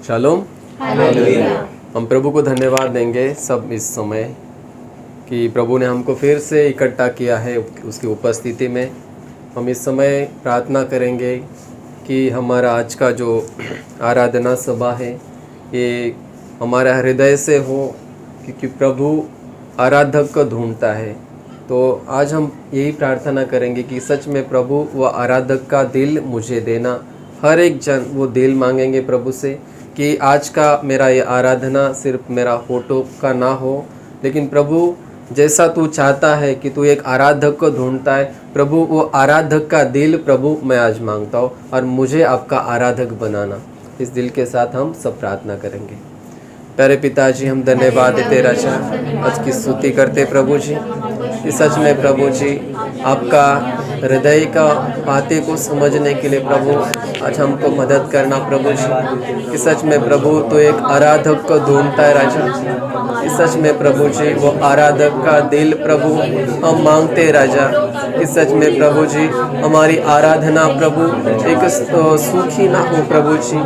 Shalom. Hallelujah. हम प्रभु को धन्यवाद देंगे सब इस समय कि प्रभु ने हमको फिर से इकट्ठा किया है उसकी उपस्थिति में। हम इस समय प्रार्थना करेंगे कि हमारा आज का जो आराधना सभा है ये हमारा हृदय से हो, क्योंकि प्रभु आराधक को ढूंढता है। तो आज हम यही प्रार्थना करेंगे कि सच में प्रभु वो आराधक का दिल मुझे देना। हर एक जन वो दिल मांगेंगे प्रभु से कि आज का मेरा ये आराधना सिर्फ मेरा फोटो का ना हो, लेकिन प्रभु जैसा तू चाहता है कि तू एक आराधक को ढूंढता है, प्रभु वो आराधक का दिल प्रभु मैं आज मांगता हूँ और मुझे आपका आराधक बनाना। इस दिल के साथ हम सब प्रार्थना करेंगे। प्यारे पिताजी, हम धन्यवाद देते राजा, आज की स्तुति करते प्रभु जी कि सच में प्रभु जी आपका हृदय का बातें को समझने के लिए प्रभु आज हमको मदद करना प्रभु जी कि सच में प्रभु तो एक आराधक को ढूंढता है राजा। कि सच में प्रभु जी वो आराधक का दिल प्रभु हम मांगते राजा कि सच में प्रभु जी हमारी आराधना प्रभु एक सूखी ना हो प्रभु जी,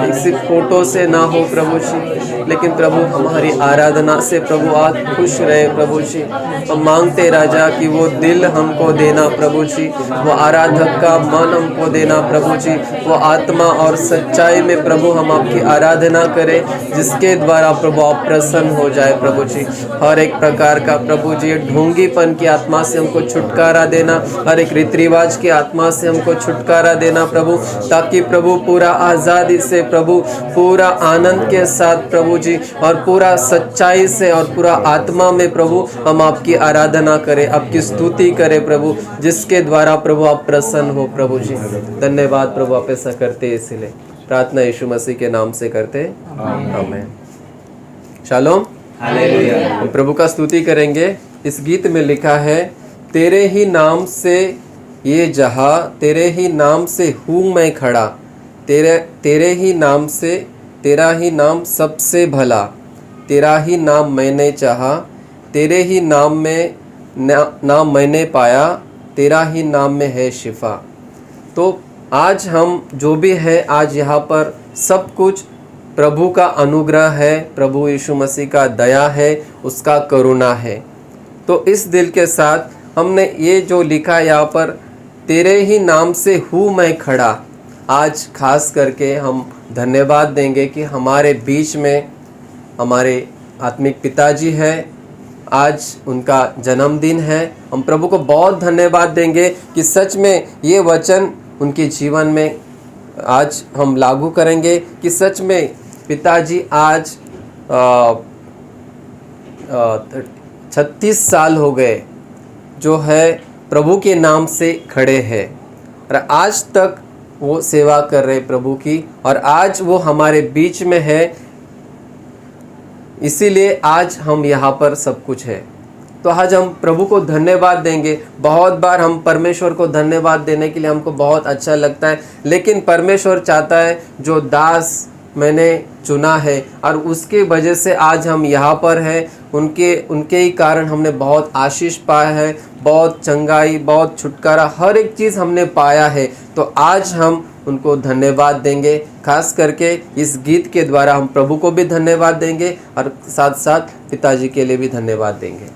एक सिर्फ फोटो से ना हो प्रभु जी, लेकिन प्रभु हमारी आराधना से प्रभु आप खुश रहे प्रभु जी। हम मांगते राजा कि वो दिल हमको देना प्रभु जी, वो आराधक का मन हमको देना प्रभु जी, वो आत्मा और सच्चाई में प्रभु हम आपकी आराधना करें जिसके द्वारा प्रभु आप प्रसन्न हो जाए प्रभु जी। हर एक प्रकार का प्रभु जी ढोंगीपन की आत्मा से हमको छुटकारा देना, हर एक रीति रिवाज की आत्मा से हमको छुटकारा देना प्रभु, ताकि प्रभु पूरा आज़ादी से प्रभु पूरा आनंद के साथ प्रभु जी और पूरा सच्चाई से और पूरा आत्मा में प्रभु हम आपकी आराधना करें, आपकी स्तुति करें प्रभु, जिसके द्वारा प्रभु आप प्रसन्न हो प्रभु जी। धन्यवाद प्रभु, आप ऐसा करते इसलिए प्रार्थना यीशु मसीह के नाम से करते आमीन। शालोम। हालेलुया। हम प्रभु का स्तुति करेंगे। इस गीत में लिखा है, तेरे ही नाम से ये जहां, तेरे ही नाम से हूँ मैं खड़ा, तेरे ही नाम से, तेरा ही नाम सबसे भला, तेरा ही नाम मैंने चाहा, तेरे ही नाम में नाम मैंने पाया, तेरा ही नाम में है शिफा। तो आज हम जो भी है, आज यहाँ पर सब कुछ प्रभु का अनुग्रह है, प्रभु यीशु मसीह का दया है, उसका करुणा है। तो इस दिल के साथ हमने ये जो लिखा यहाँ पर, तेरे ही नाम से हूँ मैं खड़ा, आज खास करके हम धन्यवाद देंगे कि हमारे बीच में हमारे आत्मिक पिताजी है, आज उनका जन्मदिन है। हम प्रभु को बहुत धन्यवाद देंगे कि सच में ये वचन उनके जीवन में आज हम लागू करेंगे कि सच में पिताजी आज 36 साल हो गए जो है प्रभु के नाम से खड़े हैं और आज तक वो सेवा कर रहे प्रभु की, और आज वो हमारे बीच में है, इसीलिए आज हम यहाँ पर सब कुछ है। तो आज हम प्रभु को धन्यवाद देंगे। बहुत बार हम परमेश्वर को धन्यवाद देने के लिए हमको बहुत अच्छा लगता है, लेकिन परमेश्वर चाहता है जो दास मैंने चुना है और उसके वजह से आज हम यहाँ पर हैं, उनके ही कारण हमने बहुत आशीष पाया है, बहुत चंगाई, बहुत छुटकारा, हर एक चीज़ हमने पाया है। तो आज हम उनको धन्यवाद देंगे। खास करके इस गीत के द्वारा हम प्रभु को भी धन्यवाद देंगे और साथ साथ पिताजी के लिए भी धन्यवाद देंगे।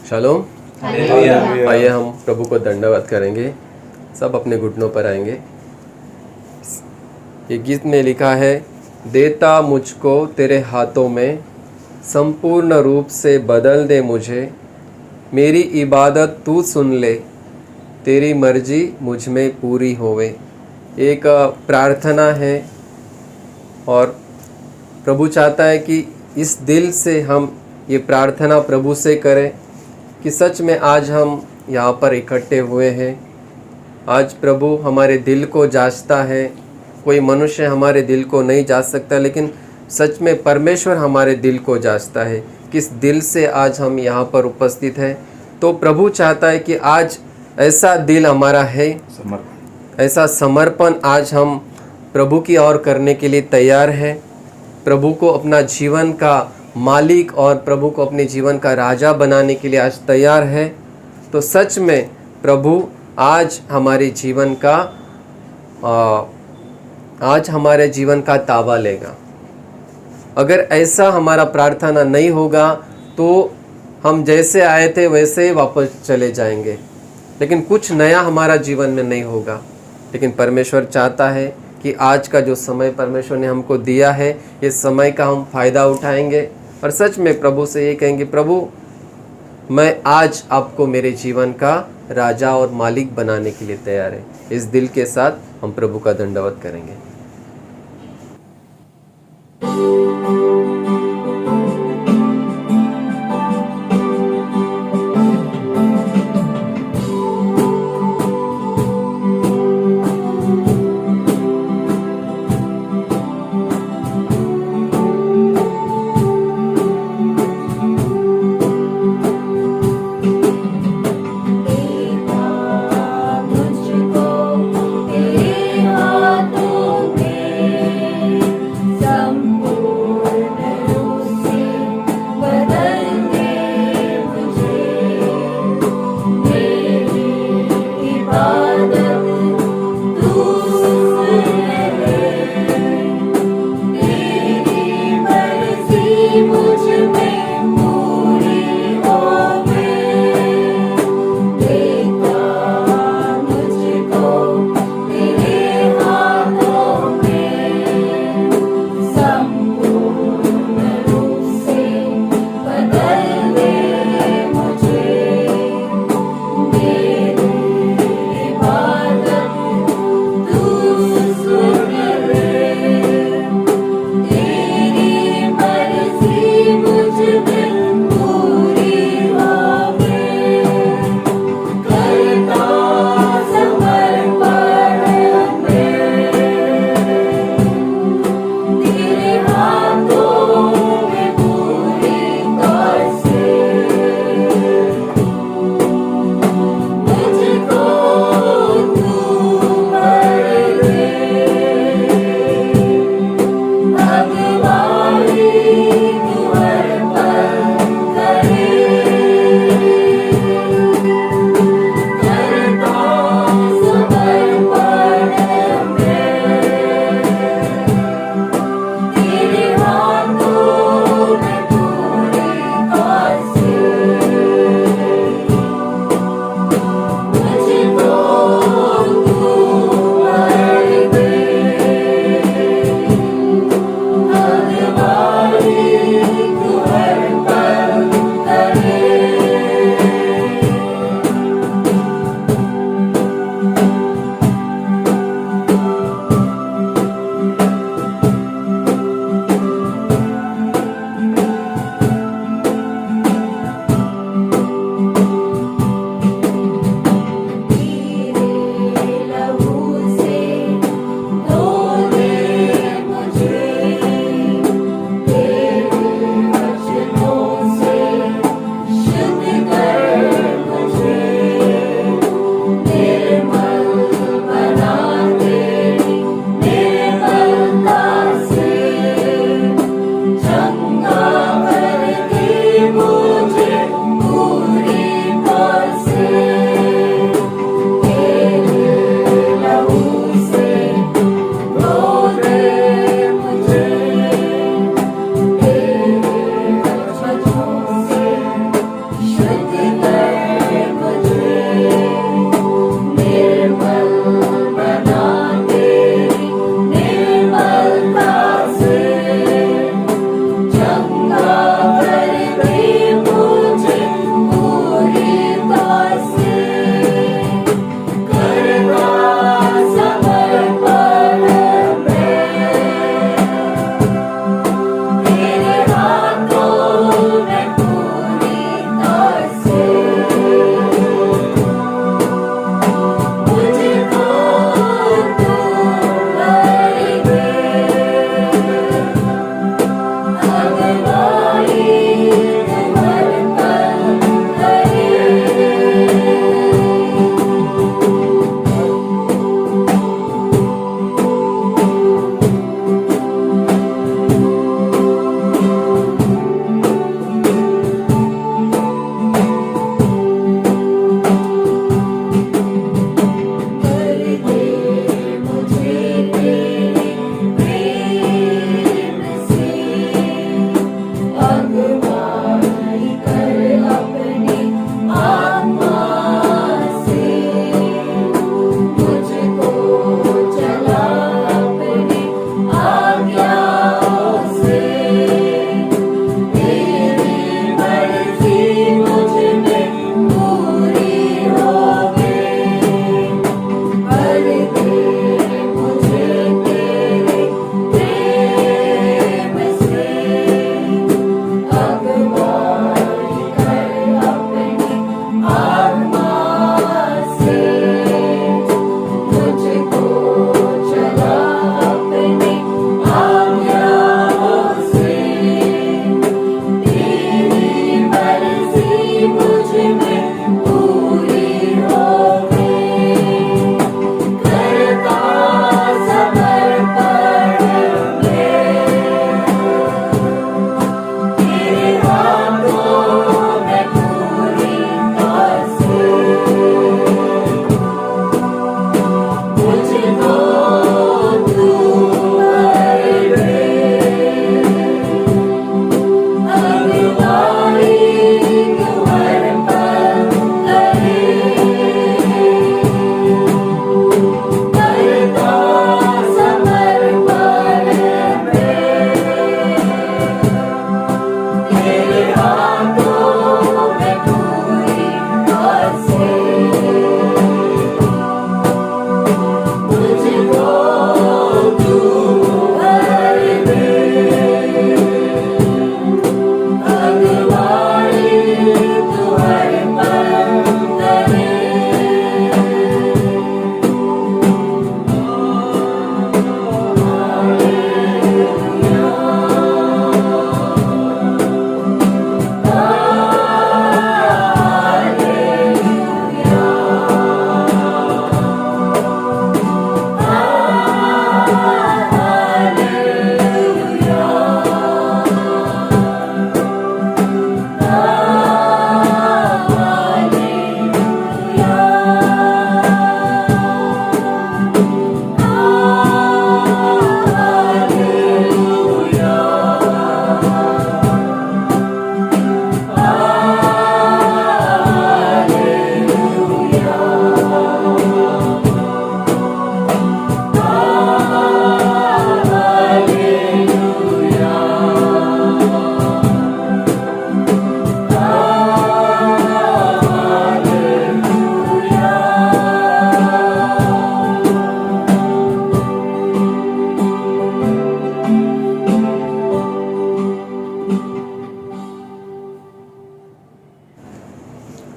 शालोम। हालेलुया। आइए हम प्रभु को दंडवत करेंगे, सब अपने घुटनों पर आएंगे। ये गीत में लिखा है, देता मुझको तेरे हाथों में, संपूर्ण रूप से बदल दे मुझे, मेरी इबादत तू सुन ले, तेरी मर्जी मुझ में पूरी होवे। एक प्रार्थना है और प्रभु चाहता है कि इस दिल से हम ये प्रार्थना प्रभु से करें कि सच में आज हम यहाँ पर इकट्ठे हुए हैं। आज प्रभु हमारे दिल को जांचता है। कोई मनुष्य हमारे दिल को नहीं जांच सकता, लेकिन सच में परमेश्वर हमारे दिल को जांचता है। किस दिल से आज हम यहाँ पर उपस्थित हैं। तो प्रभु चाहता है कि आज ऐसा दिल हमारा है, ऐसा समर्पण आज हम प्रभु की ओर करने के लिए तैयार है। प्रभु को अपना जीवन का मालिक और प्रभु को अपने जीवन का राजा बनाने के लिए आज तैयार है। तो सच में प्रभु आज हमारे जीवन का ताबा लेगा। अगर ऐसा हमारा प्रार्थना नहीं होगा तो हम जैसे आए थे वैसे ही वापस चले जाएंगे, लेकिन कुछ नया हमारा जीवन में नहीं होगा। लेकिन परमेश्वर चाहता है कि आज का जो समय परमेश्वर ने हमको दिया है, ये समय का हम फ़ायदा उठाएंगे और सच में प्रभु से ये कहेंगे, प्रभु मैं आज आपको मेरे जीवन का राजा और मालिक बनाने के लिए तैयार है। इस दिल के साथ हम प्रभु का दंडवत करेंगे। मुझको तेरे हाथों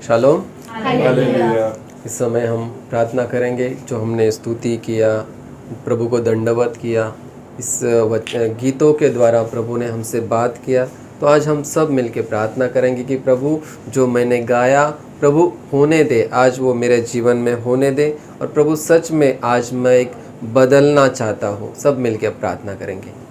शालोम। हालेलुया। इस समय हम प्रार्थना करेंगे, जो हमने स्तुति किया, प्रभु को दंडवत किया, इस गीतों के द्वारा प्रभु ने हमसे बात किया। तो आज हम सब मिलके प्रार्थना करेंगे कि प्रभु जो मैंने गाया प्रभु होने दे, आज वो मेरे जीवन में होने दे। और प्रभु सच में आज मैं एक बदलना चाहता हूँ। सब मिलके प्रार्थना करेंगे।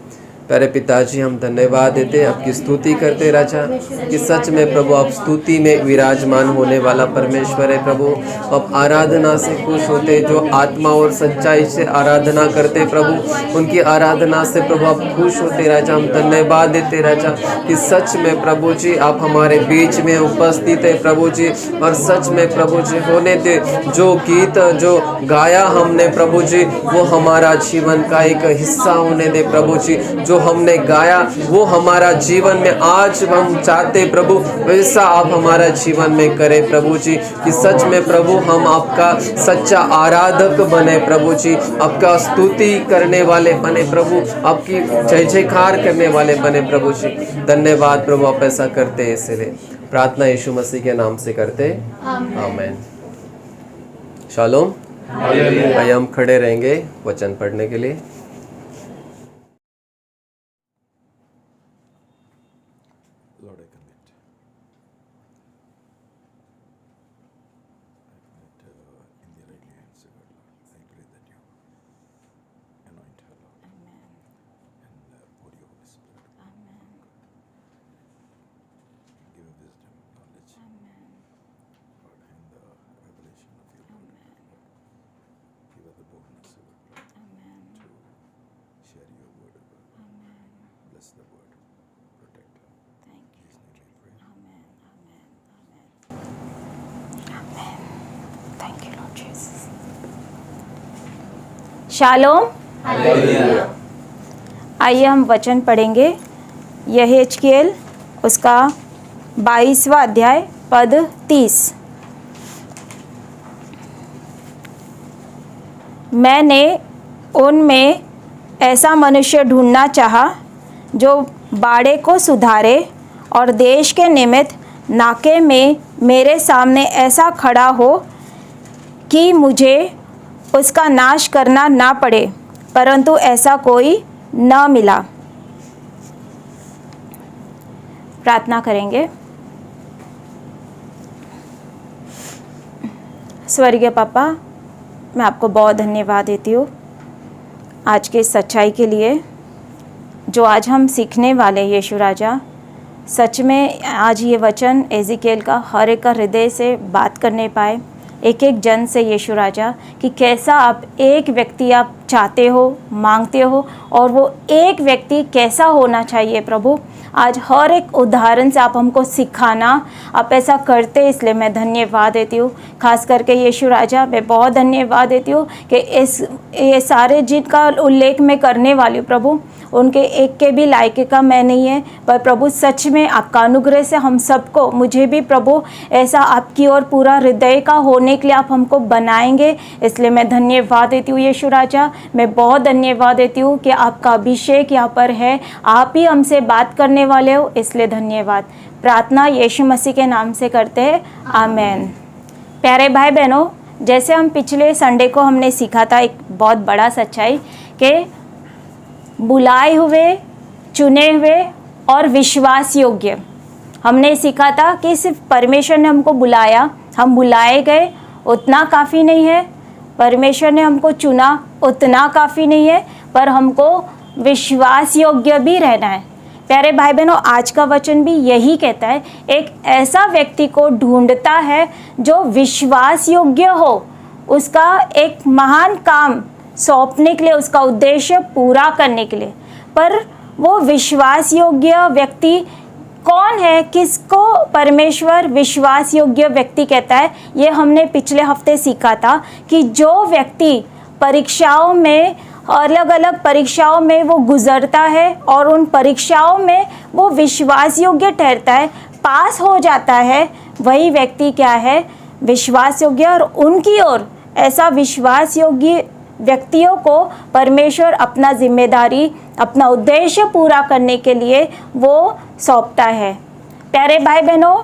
प्यारे पिताजी, हम धन्यवाद देते, आपकी स्तुति करते राजा, कि सच में प्रभु आप स्तुति में विराजमान होने वाला परमेश्वर है। प्रभु आप आराधना से खुश होते, जो आत्मा और सच्चाई से आराधना करते प्रभु, उनकी आराधना से प्रभु आप खुश होते राजा। हम धन्यवाद देते राजा कि सच में प्रभु जी आप हमारे बीच में उपस्थित है प्रभु जी। और सच में प्रभु जी होने दे, जो गीत जो गाया हमने प्रभु जी, वो हमारा जीवन का एक हिस्सा होने दे प्रभु जी। जो हमने गाया वो हमारा जीवन में आज हम चाहते प्रभु, वैसा आप हमारा जीवन में करें प्रभु जी। कि सच में प्रभु हम आपका सच्चा आराधक बने प्रभु जी, आपका स्तुति करने वाले बने प्रभु, आपकी जय जयकार करने वाले बने प्रभु जी। धन्यवाद प्रभु, आप ऐसा करते हैं, इसलिए प्रार्थना यीशु मसीह के नाम से करते, आमीन। शालोम। आइए हम खड़े रहेंगे वचन पढ़ने के लिए। Lord, I commit in the right hands, Lord. I pray that you anoint her, Lord. And pour your Holy Spirit. Give her wisdom, knowledge. Lord, and the revelation of your word. Give her the boldness, Lord, to share your word, Lord. Bless the word. Protect her. In Jesus' name we pray. Thank you, Lord Jesus. Shalom. Hallelujah. आइए हम वचन पढ़ेंगे। यहेजकेल उसका 22वां अध्याय पद 30। मैंने उनमें ऐसा मनुष्य ढूंढना चाहा जो बाड़े को सुधारे और देश के निमित्त नाके में मेरे सामने ऐसा खड़ा हो कि मुझे उसका नाश करना ना पड़े, परंतु ऐसा कोई न मिला। प्रार्थना करेंगे। स्वर्गीय पापा, मैं आपको बहुत धन्यवाद देती हूँ आज के सच्चाई के लिए, जो आज हम सीखने वाले यीशु राजा। सच में आज ये वचन एजिकेल का हर एक का हृदय से बात करने पाए, एक एक जन से यीशु राजा, कि कैसा आप एक व्यक्ति आप चाहते हो, मांगते हो, और वो एक व्यक्ति कैसा होना चाहिए प्रभु। आज हर एक उदाहरण से आप हमको सिखाना, आप ऐसा करते, इसलिए मैं धन्यवाद देती हूँ। खास करके यीशु राजा, मैं बहुत धन्यवाद देती हूँ कि ये सारे जिनका उल्लेख मैं करने वाली हूँ प्रभु, उनके एक के भी लायके का मैं नहीं है, पर प्रभु सच में आपका अनुग्रह से हम सबको, मुझे भी प्रभु ऐसा आपकी ओर पूरा हृदय का होने के लिए आप हमको बनाएंगे। इसलिए मैं धन्यवाद देती हूँ यीशु राजा, मैं बहुत धन्यवाद देती हूँ कि आपका अभिषेक यहाँ पर है, आप ही हमसे बात करने वाले हो, इसलिए धन्यवाद। प्रार्थना यीशु मसीह के नाम से करते हैं, आमीन। प्यारे भाई बहनों, जैसे हम पिछले संडे को हमने सीखा था एक बहुत बड़ा सच्चाई कि बुलाए हुए, चुने हुए और विश्वास योग्य। हमने सीखा था कि सिर्फ परमेश्वर ने हमको बुलाया, हम बुलाए गए, उतना काफ़ी नहीं है। परमेश्वर ने हमको चुना, उतना काफ़ी नहीं है, पर हमको विश्वास योग्य भी रहना है। प्यारे भाई बहनों, आज का वचन भी यही कहता है, एक ऐसा व्यक्ति को ढूंढता है जो विश्वास योग्य हो, उसका एक महान काम सौंपने के लिए, उसका उद्देश्य पूरा करने के लिए। पर वो विश्वास योग्य व्यक्ति कौन है, किसको परमेश्वर विश्वास योग्य व्यक्ति कहता है, ये हमने पिछले हफ्ते सीखा था कि जो व्यक्ति परीक्षाओं में, अलग अलग परीक्षाओं में वो गुजरता है और उन परीक्षाओं में वो विश्वास योग्य ठहरता है, पास हो जाता है, वही व्यक्ति क्या है, विश्वास योग्य। और उनकी ओर ऐसा विश्वास योग्य व्यक्तियों को परमेश्वर अपना जिम्मेदारी, अपना उद्देश्य पूरा करने के लिए वो सौंपता है। प्यारे भाई बहनों,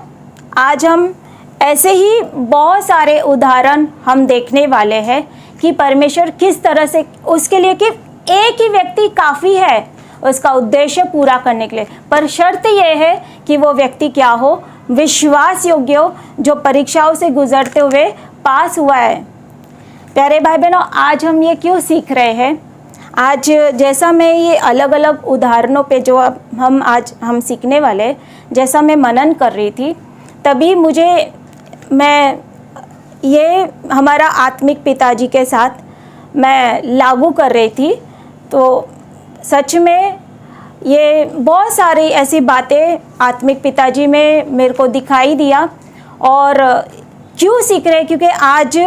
आज हम ऐसे ही बहुत सारे उदाहरण हम देखने वाले हैं कि परमेश्वर किस तरह से उसके लिए कि एक ही व्यक्ति काफ़ी है उसका उद्देश्य पूरा करने के लिए, पर शर्त यह है कि वो व्यक्ति क्या हो, विश्वास योग्य हो, जो परीक्षाओं से गुजरते हुए पास हुआ है। प्यारे भाई बहनों, आज हम ये क्यों सीख रहे हैं? आज जैसा मैं ये अलग अलग उदाहरणों पे जो हम सीखने वाले, जैसा मैं मनन कर रही थी, तभी मैं ये हमारा आत्मिक पिताजी के साथ मैं लागू कर रही थी। तो सच में ये बहुत सारी ऐसी बातें आत्मिक पिताजी में मेरे को दिखाई दिया। और क्यों सीख रहे, क्योंकि आज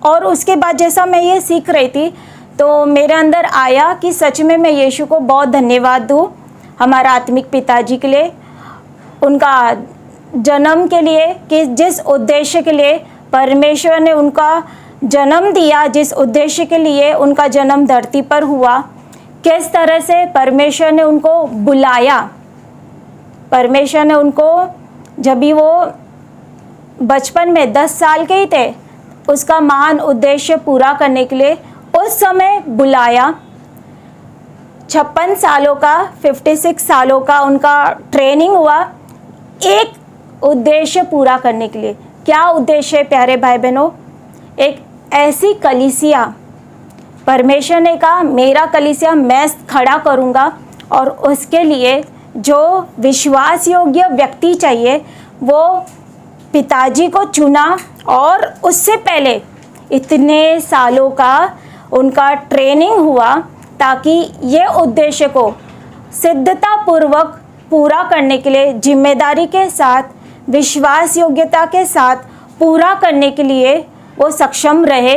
और उसके बाद जैसा मैं ये सीख रही थी तो मेरे अंदर आया कि सच में मैं यीशु को बहुत धन्यवाद दूँ हमारा आत्मिक पिताजी के लिए, उनका जन्म के लिए, कि जिस उद्देश्य के लिए परमेश्वर ने उनका जन्म दिया, जिस उद्देश्य के लिए उनका जन्म धरती पर हुआ, किस तरह से परमेश्वर ने उनको बुलाया। परमेश्वर ने उनको जब भी वो बचपन में 10 साल के ही थे, उसका महान उद्देश्य पूरा करने के लिए उस समय बुलाया। 56 सालों का 56 सालों का उनका ट्रेनिंग हुआ एक उद्देश्य पूरा करने के लिए। क्या उद्देश्य है प्यारे भाई बहनों? एक ऐसी कलीसिया, परमेश्वर ने कहा मेरा कलीसिया मैं खड़ा करूँगा, और उसके लिए जो विश्वास योग्य व्यक्ति चाहिए वो पिताजी को चुना। और उससे पहले इतने सालों का उनका ट्रेनिंग हुआ ताकि ये उद्देश्य को सिद्धतापूर्वक पूरा करने के लिए, जिम्मेदारी के साथ, विश्वास योग्यता के साथ पूरा करने के लिए वो सक्षम रहे।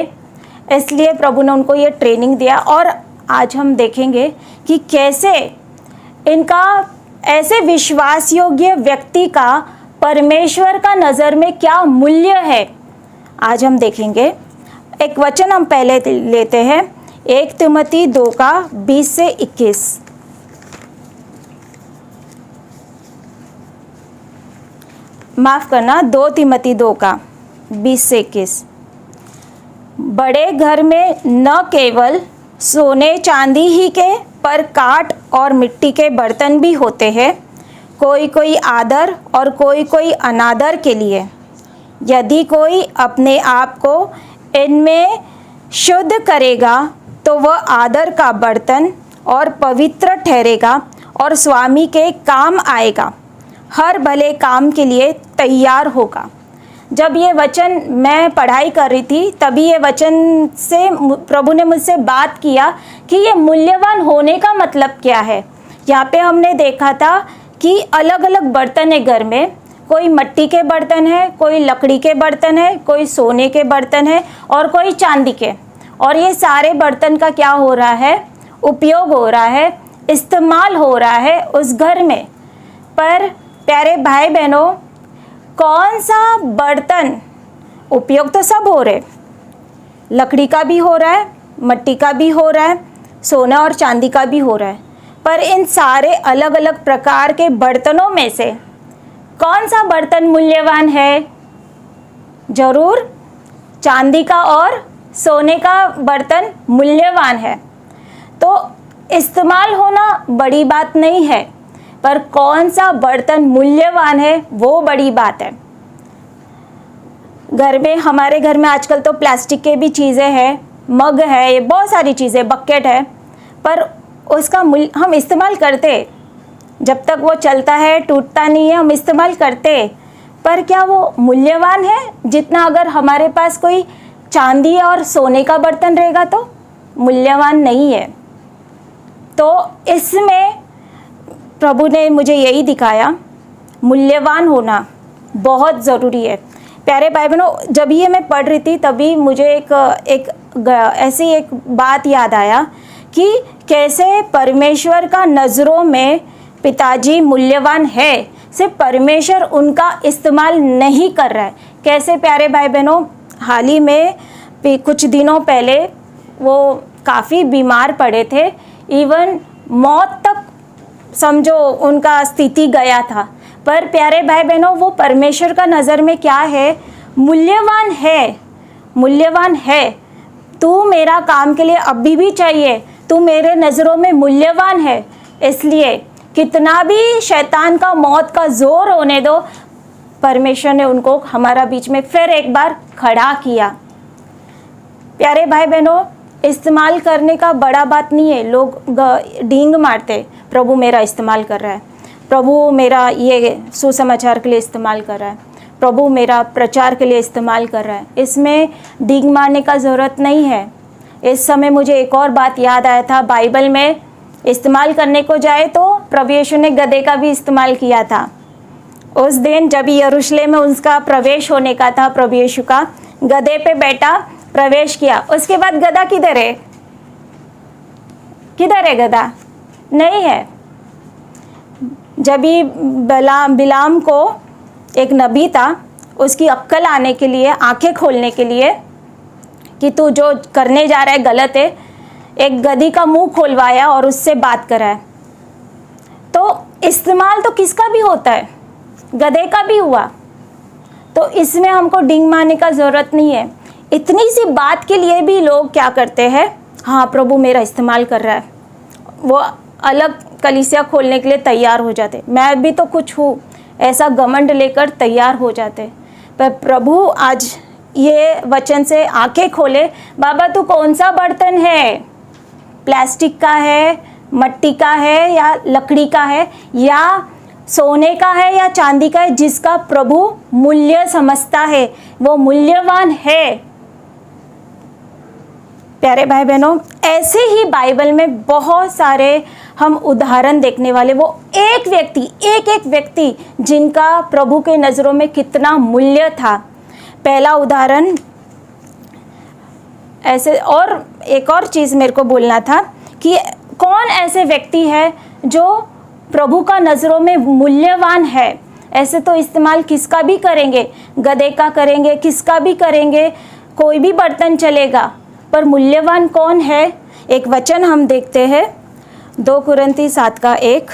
इसलिए प्रभु ने उनको ये ट्रेनिंग दिया। और आज हम देखेंगे कि कैसे इनका ऐसे विश्वास योग्य व्यक्ति का परमेश्वर का नज़र में क्या मूल्य है, आज हम देखेंगे। एक वचन हम पहले लेते हैं, 1 तिमोथी 2 का 20 से 21। माफ़ करना, 2 तिमोथी 2 का 20 से 21। बड़े घर में न केवल सोने चांदी ही के, पर काठ और मिट्टी के बर्तन भी होते हैं, कोई कोई आदर और कोई कोई अनादर के लिए। यदि कोई अपने आप को इनमें शुद्ध करेगा तो वह आदर का बर्तन और पवित्र ठहरेगा और स्वामी के काम आएगा, हर भले काम के लिए तैयार होगा। जब ये वचन मैं पढ़ाई कर रही थी तभी ये वचन से प्रभु ने मुझसे बात किया कि ये मूल्यवान होने का मतलब क्या है। यहाँ पे हमने देखा था कि अलग अलग बर्तन है घर में, कोई मिट्टी के बर्तन है, कोई लकड़ी के बर्तन है, कोई सोने के बर्तन है और कोई चांदी के। और ये सारे बर्तन का क्या हो रहा है, उपयोग हो रहा है, इस्तेमाल हो रहा है उस घर में। पर प्यारे भाई बहनों, कौन सा बर्तन उपयोग तो सब हो रहे, लकड़ी का भी हो रहा है, मिट्टी का भी हो रहा है, सोना और चांदी का भी हो रहा है, पर इन सारे अलग अलग प्रकार के बर्तनों में से कौन सा बर्तन मूल्यवान है? जरूर चांदी का और सोने का बर्तन मूल्यवान है। तो इस्तेमाल होना बड़ी बात नहीं है, पर कौन सा बर्तन मूल्यवान है वो बड़ी बात है। घर में, हमारे घर में आजकल तो प्लास्टिक के भी चीज़ें हैं, मग है, ये बहुत सारी चीज़ें, बकेट है, पर उसका हम इस्तेमाल करते, जब तक वो चलता है, टूटता नहीं है, हम इस्तेमाल करते, पर क्या वो मूल्यवान है जितना अगर हमारे पास कोई चांदी और सोने का बर्तन रहेगा तो मूल्यवान नहीं है। तो इसमें प्रभु ने मुझे यही दिखाया, मूल्यवान होना बहुत ज़रूरी है। प्यारे भाई बहनों, जब ये मैं पढ़ रही थी तभी मुझे ऐसी एक बात याद आया कि कैसे परमेश्वर का नज़रों में पिताजी मूल्यवान है, सिर्फ परमेश्वर उनका इस्तेमाल नहीं कर रहा है। कैसे प्यारे भाई बहनों, हाल ही में कुछ दिनों पहले वो काफ़ी बीमार पड़े थे, इवन मौत तक समझो उनका स्थिति गया था, पर प्यारे भाई बहनों, वो परमेश्वर का नज़र में क्या है? मूल्यवान है, मूल्यवान है। तू मेरा काम के लिए अभी भी चाहिए, तू मेरे नज़रों में मूल्यवान है। इसलिए कितना भी शैतान का मौत का जोर होने दो, परमेश्वर ने उनको हमारा बीच में फिर एक बार खड़ा किया। प्यारे भाई बहनों, इस्तेमाल करने का बड़ा बात नहीं है। लोग डींग मारते, प्रभु मेरा इस्तेमाल कर रहा है, प्रभु मेरा ये सुसमाचार के लिए इस्तेमाल कर रहा है, प्रभु मेरा प्रचार के लिए इस्तेमाल कर रहा है। इसमें डींग मारने का ज़रूरत नहीं है। इस समय मुझे एक और बात याद आया था, बाइबल में इस्तेमाल करने को जाए तो प्रभु यीशु ने गधे का भी इस्तेमाल किया था। उस दिन जब यरूशलेम में उसका प्रवेश होने का था, प्रभु यीशु का गधे पे बैठा प्रवेश किया। उसके बाद गधा किधर है? किधर है गधा? नहीं है। जब भी बिलाम को एक नबी था, उसकी अक्ल आने के लिए, आंखें खोलने के लिए कि तू जो करने जा रहा है गलत है, एक गधी का मुंह खोलवाया और उससे बात कराया। तो इस्तेमाल तो किसका भी होता है, गधे का भी हुआ। तो इसमें हमको डिंग मारने का ज़रूरत नहीं है। इतनी सी बात के लिए भी लोग क्या करते हैं, हाँ प्रभु मेरा इस्तेमाल कर रहा है, वो अलग कलीसिया खोलने के लिए तैयार हो जाते। मैं भी तो कुछ हूँ, ऐसा घमंड लेकर तैयार हो जाते। पर प्रभु आज ये वचन से आंखें खोले, बाबा तू कौन सा बर्तन है, प्लास्टिक का है, मट्टी का है या लकड़ी का है या सोने का है या चांदी का है, जिसका प्रभु मूल्य समझता है, वो मूल्यवान है। प्यारे भाई बहनों, ऐसे ही बाइबल में बहुत सारे हम उदाहरण देखने वाले, वो एक व्यक्ति जिनका प्रभु के नज़रों में कितना मूल्य था। पहला उदाहरण ऐसे, और एक और चीज़ मेरे को बोलना था कि कौन ऐसे व्यक्ति है जो प्रभु का नज़रों में मूल्यवान है। ऐसे तो इस्तेमाल किसका भी करेंगे, गधे का करेंगे, किसका भी करेंगे, कोई भी बर्तन चलेगा, पर मूल्यवान कौन है? एक वचन हम देखते हैं, 2 कुरिन्थी 7:1।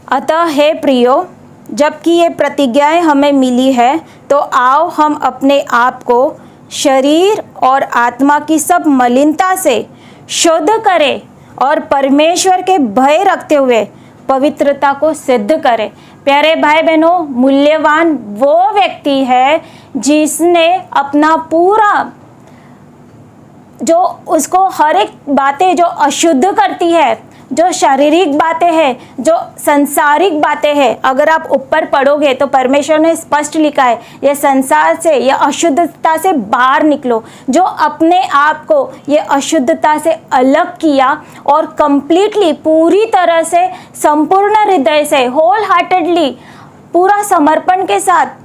अतः हे प्रियो, जबकि ये प्रतिज्ञाएं हमें मिली है, तो आओ हम अपने आप को शरीर और आत्मा की सब मलिनता से शुद्ध करें और परमेश्वर के भय रखते हुए पवित्रता को सिद्ध करें। प्यारे भाई बहनों, मूल्यवान वो व्यक्ति है जिसने अपना पूरा, जो उसको हर एक बातें जो अशुद्ध करती है, जो शारीरिक बातें हैं, जो संसारिक बातें हैं, अगर आप ऊपर पढ़ोगे तो परमेश्वर ने स्पष्ट लिखा है, ये संसार से, ये अशुद्धता से बाहर निकलो। जो अपने आप को ये अशुद्धता से अलग किया और कंप्लीटली, पूरी तरह से, संपूर्ण हृदय से, होल हार्टेडली, पूरा समर्पण के साथ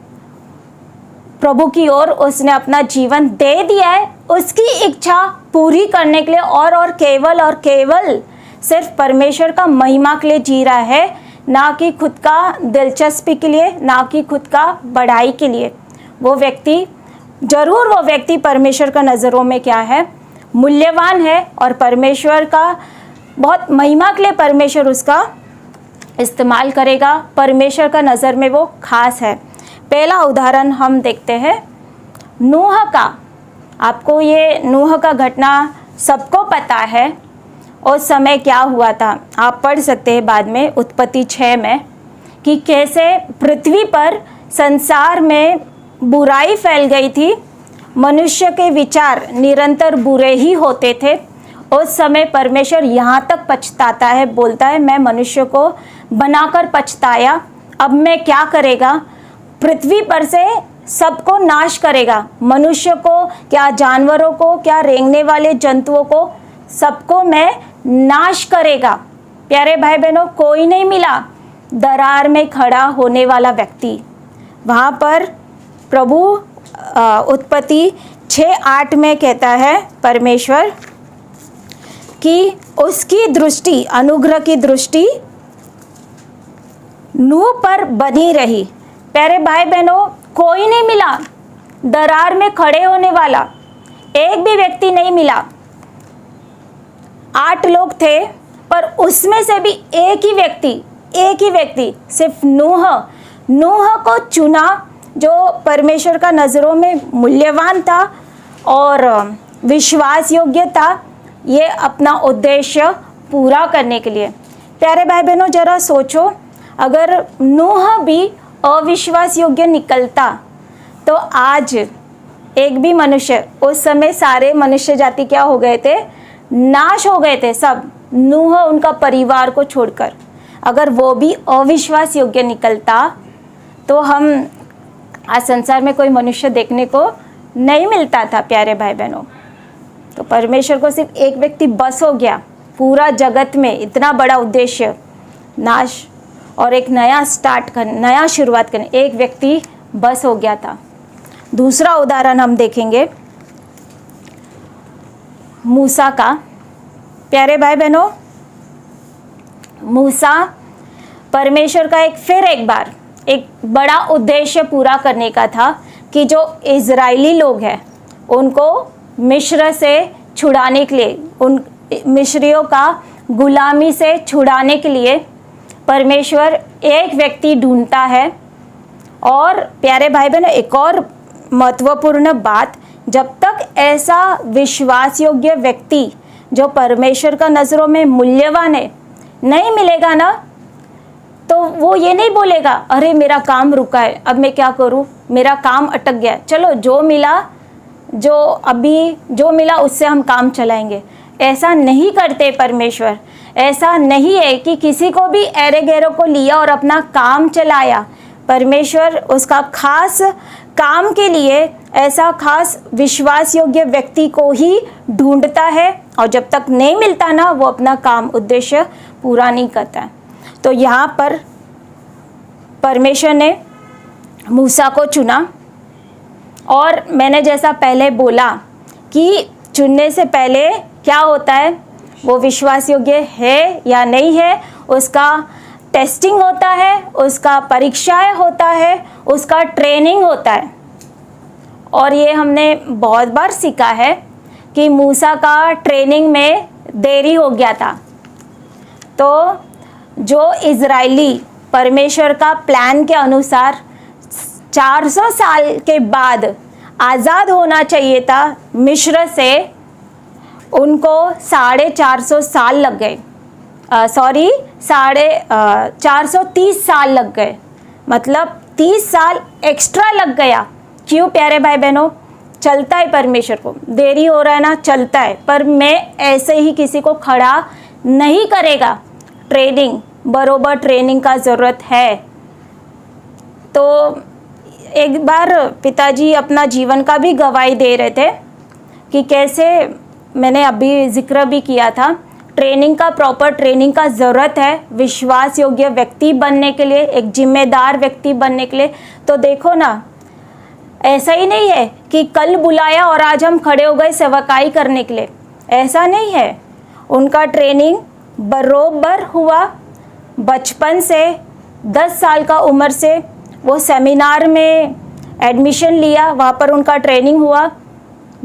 प्रभु की ओर उसने अपना जीवन दे दिया है, उसकी इच्छा पूरी करने के लिए, और केवल सिर्फ परमेश्वर का महिमा के लिए जी रहा है, ना कि खुद का दिलचस्पी के लिए, ना कि खुद का बढ़ाई के लिए। वो व्यक्ति परमेश्वर का नज़रों में क्या है, मूल्यवान है, और परमेश्वर का बहुत महिमा के लिए परमेश्वर उसका इस्तेमाल करेगा। परमेश्वर का नज़र में वो खास है। पहला उदाहरण हम देखते हैं नूह का। आपको ये नूह का घटना सबको पता है, उस समय क्या हुआ था, आप पढ़ सकते हैं बाद में उत्पत्ति 6 में, कि कैसे पृथ्वी पर, संसार में बुराई फैल गई थी। मनुष्य के विचार निरंतर बुरे ही होते थे। उस समय परमेश्वर यहाँ तक पछताता है, बोलता है मैं मनुष्य को बनाकर पछताया, अब मैं क्या करेगा, पृथ्वी पर से सबको नाश करेगा, मनुष्य को क्या, जानवरों को क्या, रेंगने वाले जंतुओं को, सबको मैं नाश करेगा। प्यारे भाई बहनों, कोई नहीं मिला दरार में खड़ा होने वाला व्यक्ति। वहाँ पर प्रभु उत्पत्ति 6:8 में कहता है परमेश्वर कि उसकी दृष्टि, अनुग्रह की दृष्टि नूह पर बनी रही। प्यारे भाई बहनों, कोई नहीं मिला दरार में खड़े होने वाला, एक भी व्यक्ति नहीं मिला। 8 लोग थे, पर उसमें से भी एक ही व्यक्ति सिर्फ नूह को चुना, जो परमेश्वर का नज़रों में मूल्यवान था और विश्वास योग्य था, ये अपना उद्देश्य पूरा करने के लिए। प्यारे भाई बहनों, जरा सोचो, अगर नूह भी अविश्वास योग्य निकलता तो आज एक भी मनुष्य, उस समय सारे मनुष्य जाति क्या हो गए थे? नाश हो गए थे सब, नूह उनका परिवार को छोड़कर। अगर वो भी अविश्वास योग्य निकलता तो हम आज संसार में कोई मनुष्य देखने को नहीं मिलता था। प्यारे भाई बहनों, तो परमेश्वर को सिर्फ एक व्यक्ति बस हो गया, पूरा जगत में इतना बड़ा उद्देश्य नाश और एक नया शुरुआत करने, एक व्यक्ति बस हो गया था। दूसरा उदाहरण हम देखेंगे मूसा का। प्यारे भाई बहनों, मूसा परमेश्वर का एक बार एक बड़ा उद्देश्य पूरा करने का था कि जो इजरायली लोग हैं उनको मिस्र से छुड़ाने के लिए, उन मिस्रियों का गुलामी से छुड़ाने के लिए परमेश्वर एक व्यक्ति ढूंढता है। और प्यारे भाई बहनों, एक और महत्वपूर्ण बात, जब तक ऐसा विश्वास योग्य व्यक्ति जो परमेश्वर का नज़रों में मूल्यवान है नहीं मिलेगा ना, तो वो ये नहीं बोलेगा अरे मेरा काम रुका है, अब मैं क्या करूँ, मेरा काम अटक गया, चलो जो मिला उससे हम काम चलाएंगे। ऐसा नहीं करते परमेश्वर। ऐसा नहीं है कि किसी को भी एरे गैरों को लिया और अपना काम चलाया। परमेश्वर उसका खास काम के लिए ऐसा खास विश्वास योग्य व्यक्ति को ही ढूंढता है, और जब तक नहीं मिलता ना, वो अपना काम उद्देश्य पूरा नहीं करता है। तो यहाँ पर परमेश्वर ने मूसा को चुना, और मैंने जैसा पहले बोला कि चुनने से पहले क्या होता है, वो विश्वास योग्य है या नहीं है, उसका टेस्टिंग होता है, उसका परीक्षाएं होता है, उसका ट्रेनिंग होता है। और ये हमने बहुत बार सीखा है कि मूसा का ट्रेनिंग में देरी हो गया था। तो जो इजरायली परमेश्वर का प्लान के अनुसार 400 साल के बाद आज़ाद होना चाहिए था मिस्र से, उनको 450 साल लग गए। 430 साल लग गए, मतलब 30 साल एक्स्ट्रा लग गया। क्यों प्यारे भाई बहनों? चलता है परमेश्वर को, देरी हो रहा है ना, चलता है, पर मैं ऐसे ही किसी को खड़ा नहीं करेगा। ट्रेनिंग, बरोबर ट्रेनिंग का ज़रूरत है। तो एक बार पिताजी अपना जीवन का भी गवाही दे रहे थे कि कैसे, मैंने अभी जिक्र भी किया था, ट्रेनिंग का, प्रॉपर ट्रेनिंग का ज़रूरत है विश्वास योग्य व्यक्ति बनने के लिए, एक जिम्मेदार व्यक्ति बनने के लिए। तो देखो ना, ऐसा ही नहीं है कि कल बुलाया और आज हम खड़े हो गए सेवकाई करने के लिए, ऐसा नहीं है। उनका ट्रेनिंग बरोबर हुआ। बचपन से 10 साल का उम्र से वो सेमिनार में एडमिशन लिया, वहाँ पर उनका ट्रेनिंग हुआ,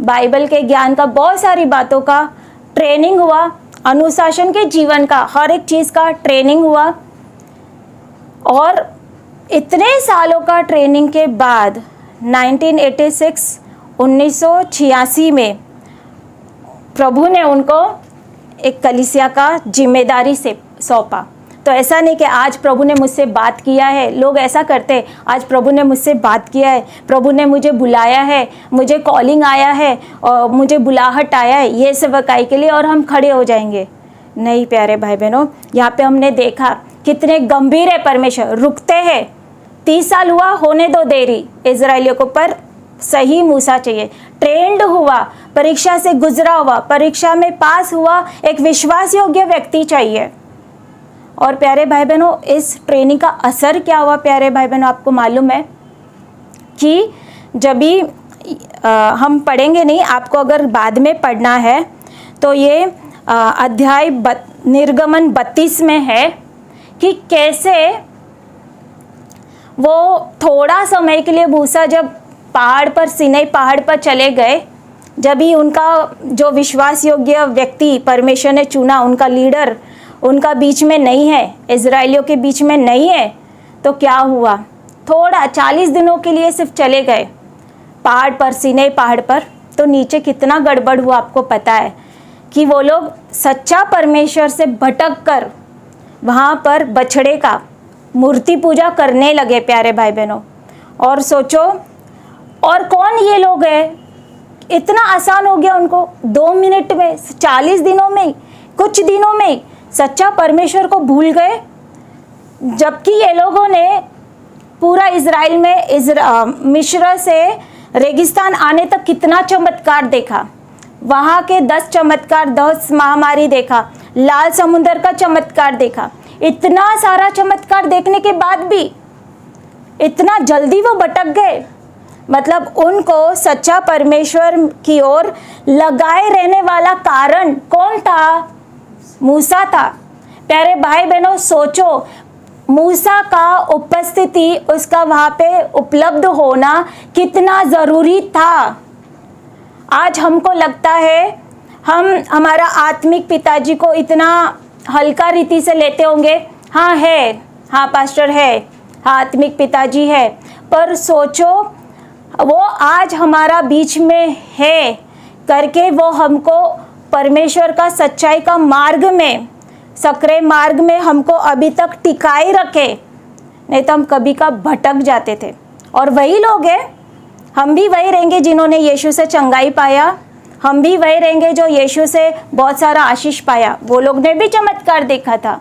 बाइबल के ज्ञान का, बहुत सारी बातों का ट्रेनिंग हुआ, अनुशासन के जीवन का, हर एक चीज़ का ट्रेनिंग हुआ। और इतने सालों का ट्रेनिंग के बाद 1986 में प्रभु ने उनको एक कलीसिया का जिम्मेदारी से सौंपा। तो ऐसा नहीं कि आज प्रभु ने मुझसे बात किया है, लोग ऐसा करते हैं, आज प्रभु ने मुझसे बात किया है, प्रभु ने मुझे बुलाया है, मुझे कॉलिंग आया है और मुझे बुलाहट आया है ये सेवकाई के लिए, और हम खड़े हो जाएंगे। नहीं प्यारे भाई बहनों, यहाँ पे हमने देखा कितने गंभीर है परमेश्वर, रुकते हैं। 30 साल हुआ, होने दो देरी इजराइलियों को, पर सही मूसा चाहिए, ट्रेंड हुआ, परीक्षा से गुजरा हुआ, परीक्षा में पास हुआ, एक विश्वास योग्य व्यक्ति चाहिए। और प्यारे भाई बहनों, इस ट्रेनिंग का असर क्या हुआ प्यारे भाई बहनों? आपको मालूम है कि जब भी हम पढ़ेंगे नहीं, आपको अगर बाद में पढ़ना है तो ये अध्याय निर्गमन 32 में है कि कैसे वो थोड़ा समय के लिए मूसा जब पहाड़ पर, सिनै पहाड़ पर चले गए, जब ही उनका जो विश्वास योग्य व्यक्ति परमेश्वर ने चुना, उनका लीडर उनका बीच में नहीं है, इजराइलियों के बीच में नहीं है, तो क्या हुआ? थोड़ा 40 दिनों के लिए सिर्फ चले गए पहाड़ पर, सीनै पहाड़ पर, तो नीचे कितना गड़बड़ हुआ आपको पता है कि वो लोग सच्चा परमेश्वर से भटक कर वहाँ पर बछड़े का मूर्ति पूजा करने लगे प्यारे भाई बहनों। और सोचो, और कौन ये लोग हैं? इतना आसान हो गया उनको 2 मिनट में, 40 दिनों में, कुछ दिनों में सच्चा परमेश्वर को भूल गए। जबकि ये लोगों ने पूरा इजराइल में मिस्र से रेगिस्तान आने तक कितना चमत्कार देखा, वहाँ के 10 चमत्कार, 10 महामारी देखा, लाल समुंदर का चमत्कार देखा। इतना सारा चमत्कार देखने के बाद भी इतना जल्दी वो भटक गए। मतलब उनको सच्चा परमेश्वर की ओर लगाए रहने वाला कारण कौन था? मूसा था। प्यारे भाई बहनों, सोचो, मूसा का उपस्थिति, उसका वहाँ पे उपलब्ध होना कितना ज़रूरी था। आज हमको लगता है हम हमारा आत्मिक पिताजी को इतना हल्का रीति से लेते होंगे। हाँ है, हाँ पास्टर है, हाँ आत्मिक पिताजी है, पर सोचो वो आज हमारा बीच में है करके वो हमको परमेश्वर का सच्चाई का मार्ग में, सकरे मार्ग में हमको अभी तक टिकाए रखे, नहीं तो हम कभी का भटक जाते थे। और वही लोग हैं, हम भी वही रहेंगे जिन्होंने यीशु से चंगाई पाया, हम भी वही रहेंगे जो यीशु से बहुत सारा आशीष पाया। वो लोग ने भी चमत्कार देखा था,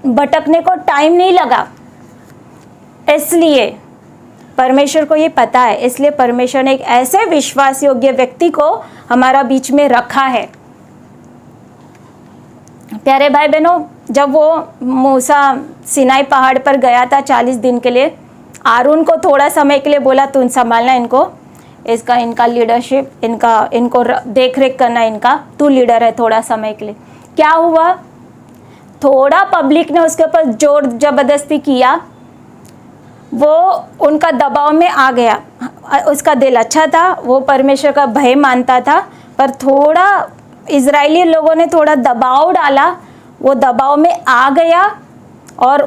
भटकने को टाइम नहीं लगा। इसलिए परमेश्वर को ये पता है, इसलिए परमेश्वर ने एक ऐसे विश्वास योग्य व्यक्ति को हमारा बीच में रखा है। प्यारे भाई बहनों, जब वो मूसा सिनाई पहाड़ पर गया था 40 दिन के लिए, आरून को थोड़ा समय के लिए बोला तुम संभालना इनको, इनका लीडरशिप, इनको देख रेख करना, इनका तू लीडर है थोड़ा समय के लिए। क्या हुआ? थोड़ा पब्लिक ने उसके ऊपर जोर जबरदस्ती किया, वो उनका दबाव में आ गया। उसका दिल अच्छा था, वो परमेश्वर का भय मानता था, पर थोड़ा इजरायली लोगों ने थोड़ा दबाव डाला, वो दबाव में आ गया और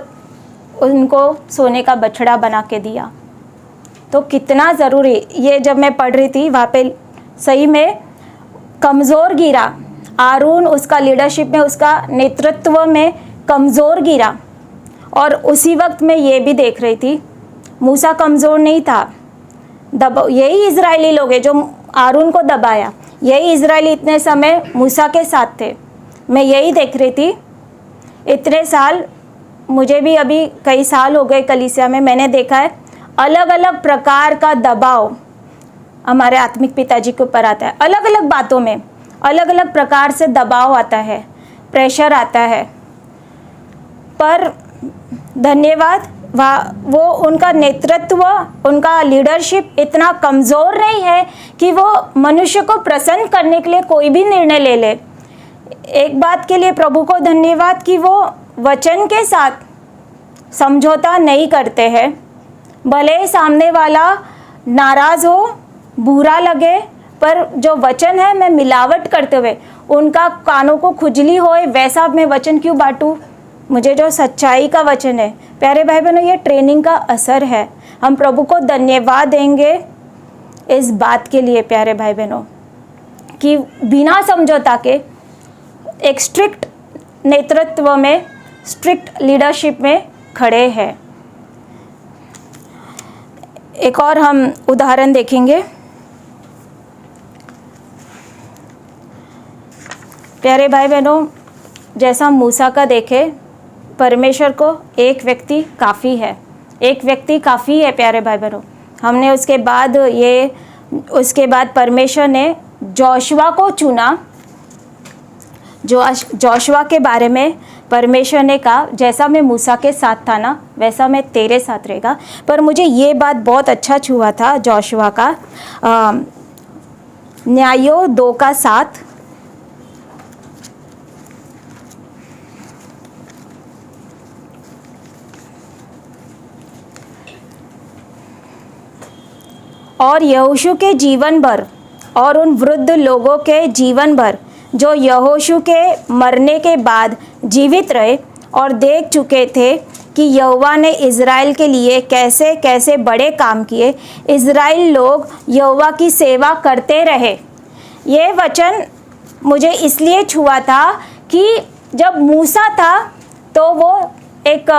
उनको सोने का बछड़ा बना के दिया। तो कितना ज़रूरी, ये जब मैं पढ़ रही थी वहाँ पे सही में कमज़ोर गिरा आरून, उसका लीडरशिप में, उसका नेतृत्व में कमज़ोर गिरा। और उसी वक्त मैं ये भी देख रही थी, मूसा कमज़ोर नहीं था, यही इजरायली लोग हैं जो आरून को दबाया, यही इजरायली इतने समय मूसा के साथ थे। मैं यही देख रही थी, इतने साल, मुझे भी अभी कई साल हो गए कलीसिया में, मैंने देखा है अलग अलग प्रकार का दबाव हमारे आत्मिक पिताजी के ऊपर आता है। अलग अलग बातों में अलग अलग प्रकार से दबाव आता है, प्रेशर आता है, पर धन्यवाद, वो उनका नेतृत्व, उनका लीडरशिप इतना कमज़ोर नहीं है कि वो मनुष्य को प्रसन्न करने के लिए कोई भी निर्णय ले ले। एक बात के लिए प्रभु को धन्यवाद कि वो वचन के साथ समझौता नहीं करते हैं। भले ही सामने वाला नाराज़ हो, बुरा लगे, पर जो वचन है मैं मिलावट करते हुए उनका कानों को खुजली होए वैसा मैं वचन क्यों बांटूं? मुझे जो सच्चाई का वचन है, प्यारे भाई बहनों, ये ट्रेनिंग का असर है। हम प्रभु को धन्यवाद देंगे इस बात के लिए प्यारे भाई बहनों कि बिना समझौता के एक स्ट्रिक्ट नेतृत्व में, स्ट्रिक्ट लीडरशिप में खड़े हैं। एक और हम उदाहरण देखेंगे। प्यारे भाई बहनों, जैसा मूसा का देखे, परमेश्वर को एक व्यक्ति काफ़ी है, एक व्यक्ति काफ़ी है प्यारे भाई बहनों। हमने उसके बाद परमेश्वर ने जोशुआ को चुना। जोशुआ के बारे में परमेश्वर ने कहा, जैसा मैं मूसा के साथ था ना, वैसा मैं तेरे साथ रहेगा। पर मुझे ये बात बहुत अच्छा छुआ था जोशुआ का, न्यायो 2:7, और यहोशू के जीवन भर और उन वृद्ध लोगों के जीवन भर जो यहोशू के मरने के बाद जीवित रहे और देख चुके थे कि यहोवा ने इज़राइल के लिए कैसे कैसे बड़े काम किए। इज़राइल लोग यहोवा की सेवा करते रहे। ये वचन मुझे इसलिए छुआ था कि जब मूसा था तो वो एक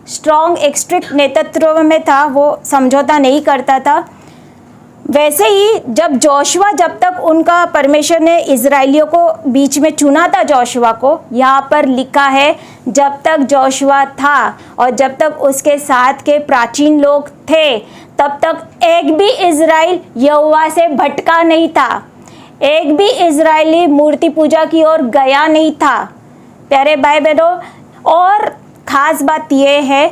स्ट्रॉन्ग एक स्ट्रिक्ट नेतृत्व में था, वो समझौता नहीं करता था। वैसे ही जब जोशुआ, जब तक उनका परमेश्वर ने इज़राइलियों को बीच में चुना था, जोशुआ को, यहाँ पर लिखा है जब तक जोशुआ था और जब तक उसके साथ के प्राचीन लोग थे तब तक एक भी इज़राइल यहोवा से भटका नहीं था, एक भी इज़राइली मूर्ति पूजा की ओर गया नहीं था। प्यारे भाई बहनों, और ख़ास बात यह है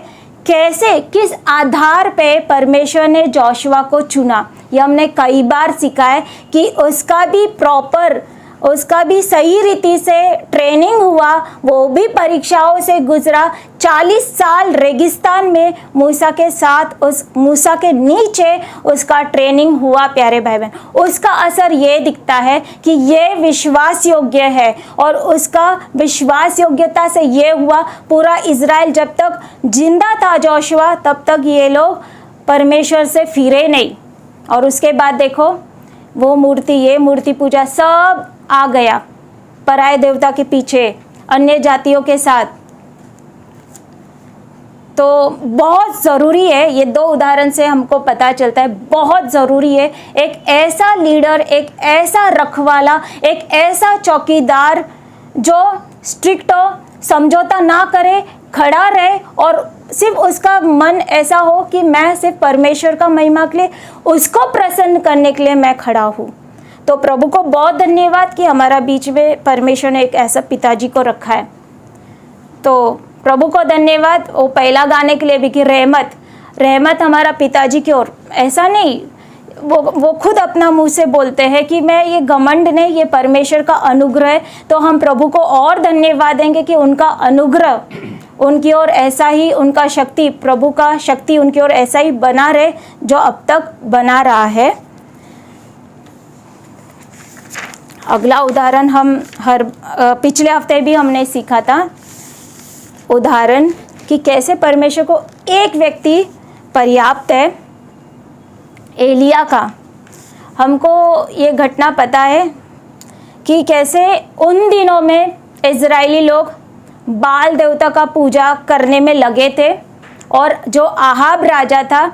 कैसे किस आधार पे परमेश्वर ने जोशुआ को चुना। ये हमने कई बार सीखा है कि उसका भी सही रीति से ट्रेनिंग हुआ, वो भी परीक्षाओं से गुजरा। 40 साल रेगिस्तान में मूसा के साथ, उस मूसा के नीचे उसका ट्रेनिंग हुआ। प्यारे भाई बहन, उसका असर ये दिखता है कि ये विश्वास योग्य है और उसका विश्वास योग्यता से ये हुआ पूरा इज़राइल जब तक जिंदा था जोशुआ तब तक ये लोग परमेश्वर से फिरे नहीं। और उसके बाद देखो वो ये मूर्ति पूजा सब आ गया पराये देवता के पीछे, अन्य जातियों के साथ। तो बहुत ज़रूरी है, ये 2 उदाहरण से हमको पता चलता है, बहुत ज़रूरी है एक ऐसा लीडर, एक ऐसा रखवाला, एक ऐसा चौकीदार जो स्ट्रिक्ट हो, समझौता ना करे, खड़ा रहे और सिर्फ उसका मन ऐसा हो कि मैं सिर्फ परमेश्वर का महिमा के लिए, उसको प्रसन्न करने के लिए मैं खड़ा हूँ। तो प्रभु को बहुत धन्यवाद कि हमारा बीच में परमेश्वर ने एक ऐसा पिताजी को रखा है। तो प्रभु को धन्यवाद वो पहला गाने के लिए भी कि रहमत हमारा पिताजी की ओर। ऐसा नहीं, वो खुद अपना मुंह से बोलते हैं कि मैं ये घमंड नहीं, ये परमेश्वर का अनुग्रह है। तो हम प्रभु को और धन्यवाद देंगे कि उनका अनुग्रह उनकी ओर ऐसा ही, उनका शक्ति, प्रभु का शक्ति उनकी ओर ऐसा ही बना रहे जो अब तक बना रहा है। अगला उदाहरण हम पिछले हफ्ते भी हमने सीखा था उदाहरण कि कैसे परमेश्वर को एक व्यक्ति पर्याप्त है, एलिया का। हमको ये घटना पता है कि कैसे उन दिनों में इज़राइली लोग बाल देवता का पूजा करने में लगे थे और जो आहाब राजा था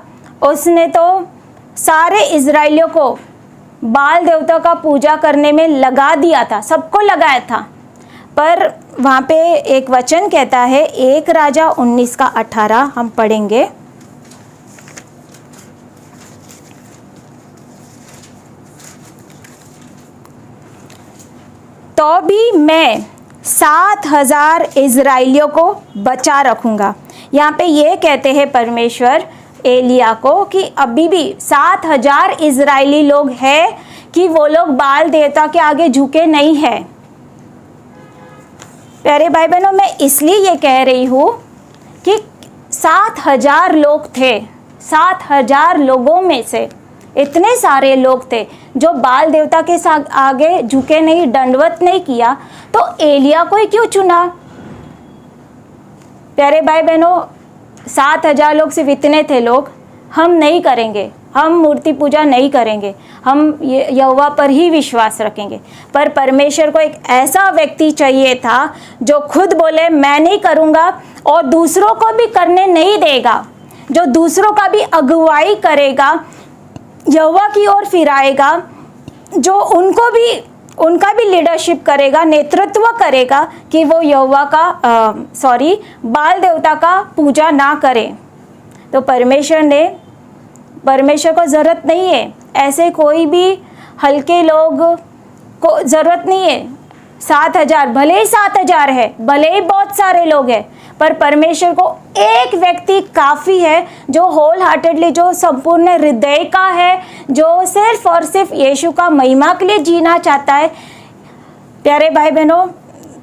उसने तो सारे इज़राइलियों को बाल देवता का पूजा करने में लगा दिया था, सबको लगाया था। पर वहाँ पे एक वचन कहता है 1 राजा 19:18 हम पढ़ेंगे। तो भी मैं 7,000 इज़राइलियों को बचा रखूँगा। यहाँ पे ये कहते हैं परमेश्वर एलिया को कि अभी भी 7,000 इज़राइली लोग हैं कि वो लोग बाल देवता के आगे झुके नहीं हैं। प्यारे भाई बहनों, मैं इसलिए ये कह रही हूँ कि 7,000 लोग थे, 7,000 लोगों में से इतने सारे लोग थे जो बाल देवता के साथ आगे झुके नहीं, दंडवत नहीं किया। तो एलिया को ही क्यों चुना? प्यारे भाई बहनों, 7,000 लोग सिर्फ इतने थे लोग, हम नहीं करेंगे, हम मूर्ति पूजा नहीं करेंगे, हम यहोवा पर ही विश्वास रखेंगे। पर परमेश्वर को एक ऐसा व्यक्ति चाहिए था जो खुद बोले मैं नहीं करूँगा और दूसरों को भी करने नहीं देगा, जो दूसरों का भी अगुवाई करेगा, यहोवा की ओर फिराएगा, जो उनका भी लीडरशिप करेगा, नेतृत्व करेगा कि वो यहोवा का बाल देवता का पूजा ना करें। तो परमेश्वर को ज़रूरत नहीं है ऐसे कोई भी हल्के लोग को ज़रूरत नहीं है। 7,000 भले ही 7,000 है, भले ही बहुत सारे लोग हैं, पर परमेश्वर को एक व्यक्ति काफ़ी है जो होल हार्टेडली, जो संपूर्ण हृदय का है, जो सिर्फ और सिर्फ यीशु का महिमा के लिए जीना चाहता है। प्यारे भाई बहनों,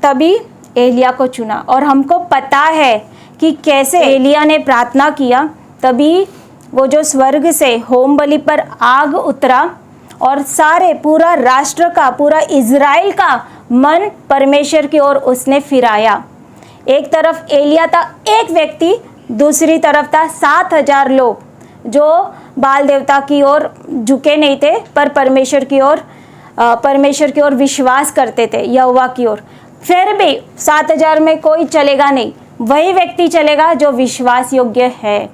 तभी एलिया को चुना। और हमको पता है कि कैसे एलिया ने प्रार्थना किया, तभी वो जो स्वर्ग से होम बलि पर आग उतरा और सारे पूरा राष्ट्र का, पूरा इज़राइल का मन परमेश्वर की ओर उसने फिराया। एक तरफ एलिया था, एक व्यक्ति, दूसरी तरफ था 7,000 लोग जो बाल देवता की ओर झुके नहीं थे, पर परमेश्वर की ओर विश्वास करते थे, यहोवा की ओर। फिर भी 7,000 में कोई चलेगा नहीं, वही व्यक्ति चलेगा जो विश्वास योग्य है।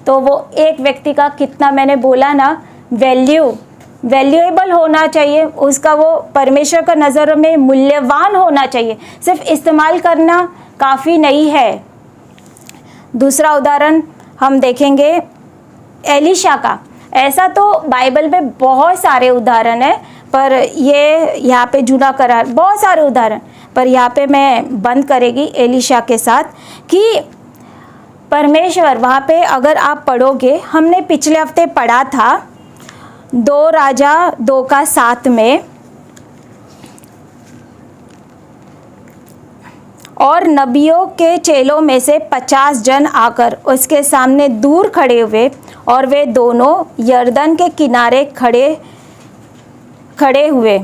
तो वो एक व्यक्ति का कितना, मैंने बोला ना, वैल्यूएबल होना चाहिए, उसका वो परमेश्वर का नज़र में मूल्यवान होना चाहिए। सिर्फ इस्तेमाल करना काफ़ी नहीं है। दूसरा उदाहरण हम देखेंगे एलीशा का। ऐसा तो बाइबल में बहुत सारे उदाहरण हैं, पर ये यहाँ पे जुड़ा करा बहुत सारे उदाहरण, पर यहाँ पे मैं बंद करेगी एलीशा के साथ कि परमेश्वर वहाँ पे, अगर आप पढ़ोगे, हमने पिछले हफ्ते पढ़ा था 2 राजा 2:7 में, और नबियों के चेलों में से 50 जन आकर उसके सामने दूर खड़े हुए, और वे दोनों यरदन के किनारे खड़े हुए।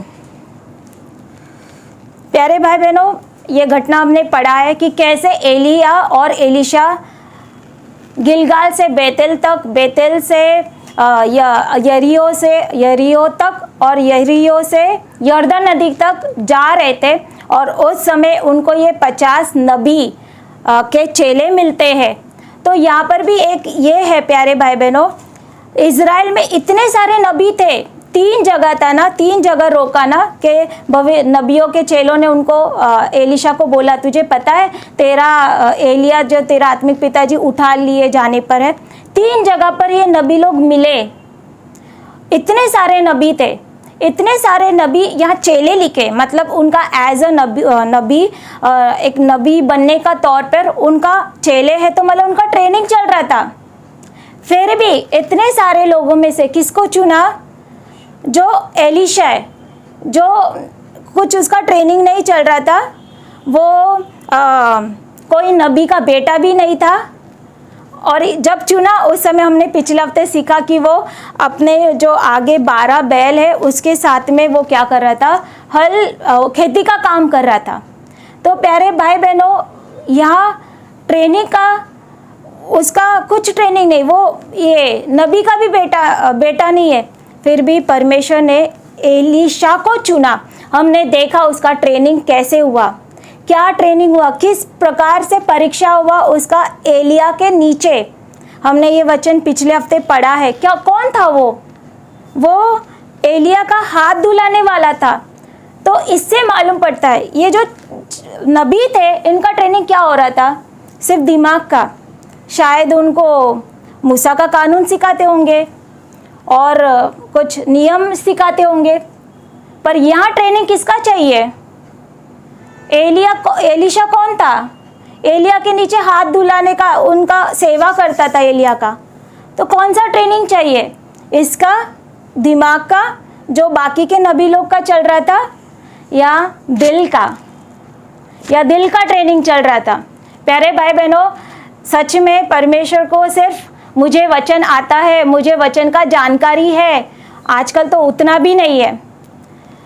प्यारे भाई बहनों, ये घटना हमने पढ़ा है कि कैसे एलिया और एलीशा गिलगाल से बेतेल तक, बेतेल से यरीहो तक, और यरीहो से यरदन नदी तक जा रहे थे। और उस समय उनको ये 50 नबी के चेले मिलते हैं। तो यहाँ पर भी एक ये है प्यारे भाई बहनों, इज़राइल में इतने सारे नबी थे, 3 जगह था ना, 3 जगह रोका ना कि नबियों के चेलों ने उनको एलीशा को बोला, तुझे पता है तेरा एलिया जो तेरा आत्मिक पिताजी उठा लिए जाने पर है। 3 जगह पर ये नबी लोग मिले, इतने सारे नबी थे, इतने सारे नबी। यहाँ चेले लिखे, मतलब उनका एज अ नबी एक नबी बनने का तौर पर उनका चेले है, तो मतलब उनका ट्रेनिंग चल रहा था। फिर भी इतने सारे लोगों में से किसको चुना? जो एलीशा है, जो कुछ उसका ट्रेनिंग नहीं चल रहा था, वो कोई नबी का बेटा भी नहीं था। और जब चुना उस समय हमने पिछले हफ्ते सीखा कि वो अपने जो आगे 12 बैल है उसके साथ में वो क्या कर रहा था, खेती का काम कर रहा था। तो प्यारे भाई बहनों, यहाँ ट्रेनिंग का उसका कुछ ट्रेनिंग नहीं, वो ये नबी का भी बेटा नहीं है। फिर भी परमेश्वर ने एलीशा को चुना। हमने देखा उसका ट्रेनिंग कैसे हुआ, क्या ट्रेनिंग हुआ, किस प्रकार से परीक्षा हुआ उसका एलिया के नीचे। हमने ये वचन पिछले हफ्ते पढ़ा है। क्या कौन था वो एलिया का हाथ धुलाने वाला था। तो इससे मालूम पड़ता है ये जो नबी थे इनका ट्रेनिंग क्या हो रहा था, सिर्फ दिमाग का। शायद उनको मूसा का कानून सिखाते होंगे और कुछ नियम सिखाते होंगे, पर यहाँ ट्रेनिंग किसका चाहिए? एलीशा कौन था? एलिया के नीचे हाथ धुलाने का, उनका सेवा करता था एलिया का। तो कौन सा ट्रेनिंग चाहिए? इसका, दिमाग का जो बाकी के नबी लोग का चल रहा था, या दिल का ट्रेनिंग चल रहा था। प्यारे भाई बहनों, सच में परमेश्वर को सिर्फ मुझे वचन आता है, मुझे वचन का जानकारी है, आजकल तो उतना भी नहीं है।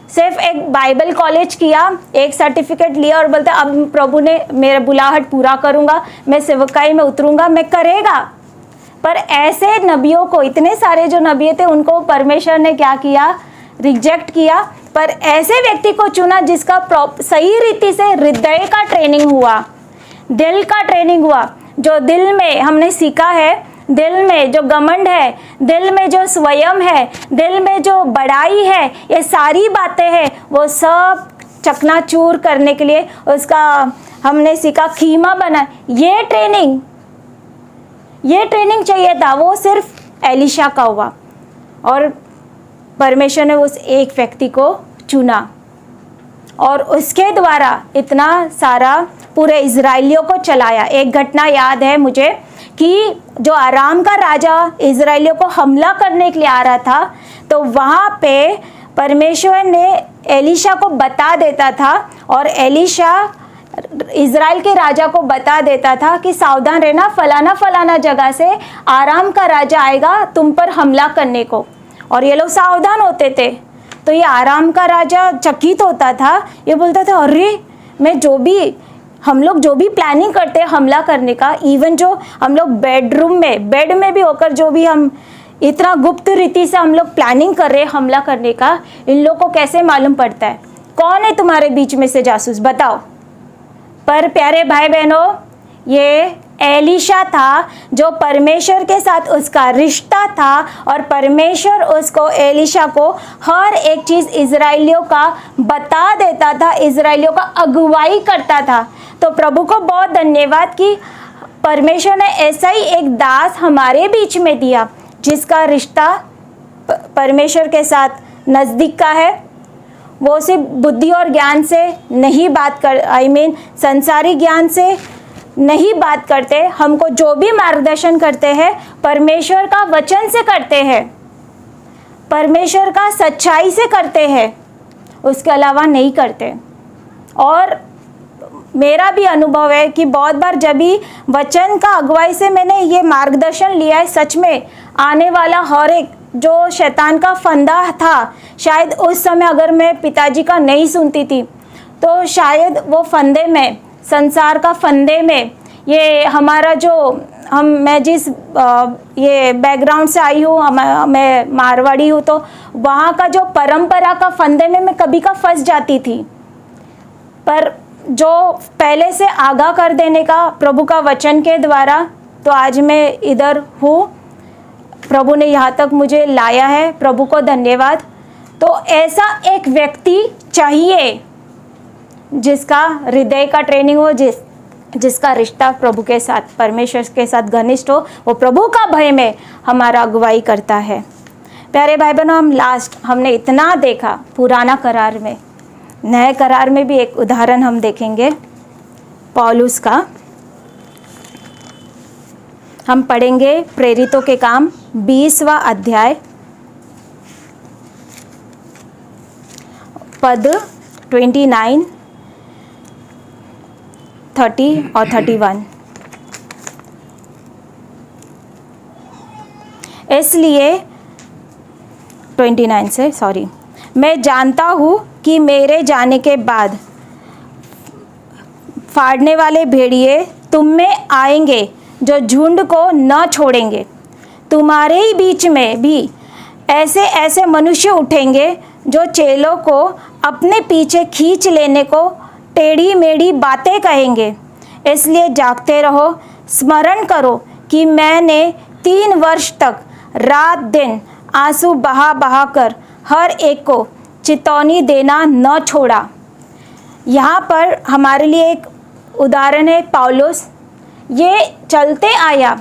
सिर्फ एक बाइबल कॉलेज किया, एक सर्टिफिकेट लिया और बोलते अब प्रभु ने मेरा बुलाहट पूरा करूंगा, मैं सेवकाई में उतरूंगा, मैं करेगा। पर ऐसे नबियों को, इतने सारे जो नबी थे उनको परमेश्वर ने क्या किया? रिजेक्ट किया। पर ऐसे व्यक्ति को चुना जिसका सही रीति से हृदय का ट्रेनिंग हुआ, दिल का ट्रेनिंग हुआ। जो दिल में हमने सीखा है, दिल में जो घमंड है, दिल में जो स्वयं है, दिल में जो बड़ाई है, ये सारी बातें हैं, वो सब चकनाचूर करने के लिए उसका हमने सीखा खीमा बना। ये ट्रेनिंग चाहिए था, वो सिर्फ एलीशा का हुआ। और परमेश्वर ने उस एक व्यक्ति को चुना और उसके द्वारा इतना सारा पूरे इजराइलियों को चलाया। एक घटना याद है मुझे कि जो आराम का राजा इजराइलियों को हमला करने के लिए आ रहा था, तो वहाँ पे परमेश्वर ने एलीशा को बता देता था, और एलीशा इजराइल के राजा को बता देता था कि सावधान रहना, फलाना फलाना जगह से आराम का राजा आएगा तुम पर हमला करने को। और ये लोग सावधान होते थे। तो ये आराम का राजा चकित होता था, ये बोलता था अरे मैं हम लोग जो भी प्लानिंग करते हैं हमला करने का, इवन जो हम लोग बेड में भी होकर जो भी हम इतना गुप्त रीति से हम लोग प्लानिंग कर रहे हैं हमला करने का, इन लोग को कैसे मालूम पड़ता है? कौन है तुम्हारे बीच में से जासूस, बताओ। पर प्यारे भाई बहनों, ये एलीशा था जो परमेश्वर के साथ उसका रिश्ता था, और परमेश्वर उसको एलीशा को हर एक चीज़ इजराइलियों का बता देता था, इजराइलियों का अगुवाई करता था। तो प्रभु को बहुत धन्यवाद कि परमेश्वर ने ऐसा ही एक दास हमारे बीच में दिया जिसका रिश्ता परमेश्वर के साथ नज़दीक का है। वो सिर्फ बुद्धि और ज्ञान से नहीं बात कर संसारी ज्ञान से नहीं बात करते, हमको जो भी मार्गदर्शन करते हैं परमेश्वर का वचन से करते हैं, परमेश्वर का सच्चाई से करते हैं, उसके अलावा नहीं करते। और मेरा भी अनुभव है कि बहुत बार जब भी वचन का अगुवाई से मैंने ये मार्गदर्शन लिया है, सच में आने वाला हर एक जो शैतान का फंदा था, शायद उस समय अगर मैं पिताजी का नहीं सुनती थी तो शायद वो फंदे में, संसार का फंदे में, ये हमारा जो मैं जिस ये बैकग्राउंड से आई हूँ, मैं मारवाड़ी हूँ, तो वहाँ का जो परंपरा का फंदे में मैं कभी का फंस जाती थी। पर जो पहले से आगाह कर देने का प्रभु का वचन के द्वारा, तो आज मैं इधर हूँ, प्रभु ने यहाँ तक मुझे लाया है, प्रभु को धन्यवाद। तो ऐसा एक व्यक्ति चाहिए जिसका हृदय का ट्रेनिंग हो, जिसका रिश्ता प्रभु के साथ, परमेश्वर के साथ घनिष्ठ हो, वो प्रभु का भय में हमारा अगुवाई करता है। प्यारे भाई बहनों, हमने इतना देखा पुराना करार में, नए करार में भी एक उदाहरण हम देखेंगे पौलुस का। हम पढ़ेंगे प्रेरितों के काम 20वां अध्याय, पद 29, 30 और 31। इसलिए 29 से, सॉरी, मैं जानता हूँ कि मेरे जाने के बाद फाड़ने वाले भेड़िए तुम में आएंगे जो झुंड को न छोड़ेंगे। तुम्हारे ही बीच में भी ऐसे ऐसे मनुष्य उठेंगे जो चेलों को अपने पीछे खींच लेने को टेढ़ी मेढ़ी बातें कहेंगे। इसलिए जागते रहो, स्मरण करो कि मैंने 3 वर्ष तक रात दिन आंसू बहा बहा कर हर एक को चेतावनी देना न छोड़ा। यहाँ पर हमारे लिए एक उदाहरण है पौलुस। ये चलते आया,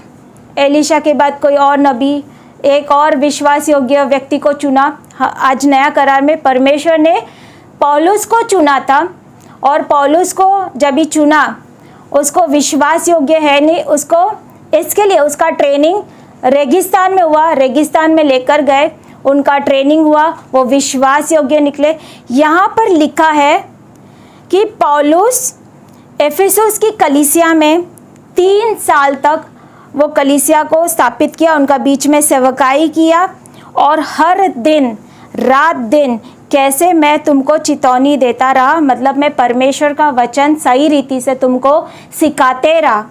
एलीशा के बाद कोई और नबी, एक और विश्वास योग्य व्यक्ति को चुना। आज नया करार में परमेश्वर ने पौलुस को चुना था, और पौलुस को जब भी चुना, उसको विश्वास योग्य है नहीं, उसको इसके लिए उसका ट्रेनिंग रेगिस्तान में हुआ, रेगिस्तान में लेकर गए, उनका ट्रेनिंग हुआ, वो विश्वास योग्य निकले। यहाँ पर लिखा है कि पौलुस एफेसुस की कलीसिया में 3 साल तक वो कलीसिया को स्थापित किया, उनका बीच में सेवकाई किया, और हर दिन रात दिन कैसे मैं तुमको चेतावनी देता रहा, मतलब मैं परमेश्वर का वचन सही रीति से तुमको सिखाते रहा।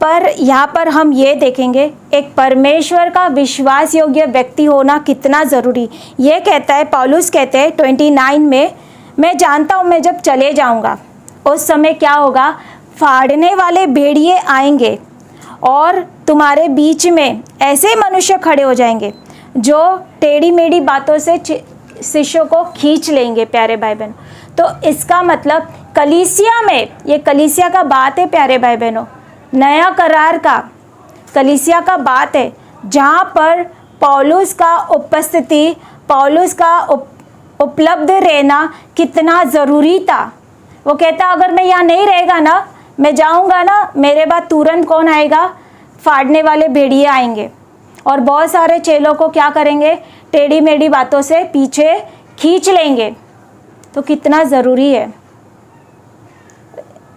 पर यहाँ पर हम ये देखेंगे एक परमेश्वर का विश्वास योग्य व्यक्ति होना कितना ज़रूरी। ये कहता है, पौलुस कहते हैं 29 में, मैं जानता हूँ मैं जब चले जाऊँगा उस समय क्या होगा, फाड़ने वाले भेड़िए आएंगे और तुम्हारे बीच में ऐसे मनुष्य खड़े हो जाएंगे जो टेढ़ी मेढ़ी बातों से शिष्यों को खींच लेंगे। प्यारे भाई बहनों, तो इसका मतलब कलीसिया में, ये कलीसिया का बात है प्यारे भाई बहनों, नया करार का कलीसिया का बात है, जहाँ पर पौलुस का उपस्थिति, पौलुस का उपलब्ध रहना कितना ज़रूरी था। वो कहता अगर मैं यहाँ नहीं रहेगा ना, मैं जाऊँगा ना, मेरे बाद तुरंत कौन आएगा, फाड़ने वाले भेड़िए आएंगे और बहुत सारे चेलों को क्या करेंगे, टेढ़ी मेढ़ी बातों से पीछे खींच लेंगे। तो कितना ज़रूरी है।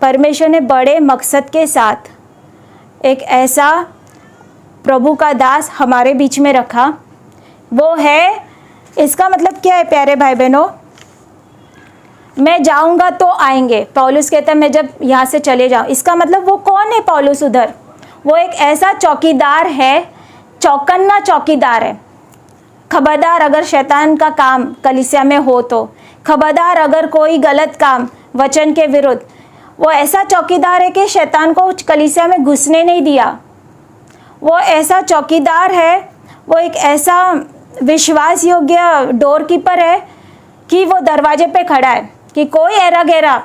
परमेश्वर ने बड़े मकसद के साथ एक ऐसा प्रभु का दास हमारे बीच में रखा वो है, इसका मतलब क्या है प्यारे भाई बहनों? मैं जाऊंगा तो आएंगे। पौलुस कहता है मैं जब यहाँ से चले जाऊँ, इसका मतलब वो कौन है पौलुस उधर? वो एक ऐसा चौकीदार है, चौकन्ना चौकीदार है। खबरदार अगर शैतान का काम कलीसिया में हो तो, खबरदार अगर कोई गलत काम वचन के विरुद्ध, वो ऐसा चौकीदार है कि शैतान को कलीसिया में घुसने नहीं दिया। वो ऐसा चौकीदार है, वो एक ऐसा विश्वास योग्य डोर कीपर है कि वो दरवाजे पे खड़ा है कि कोई ऐरा गैरा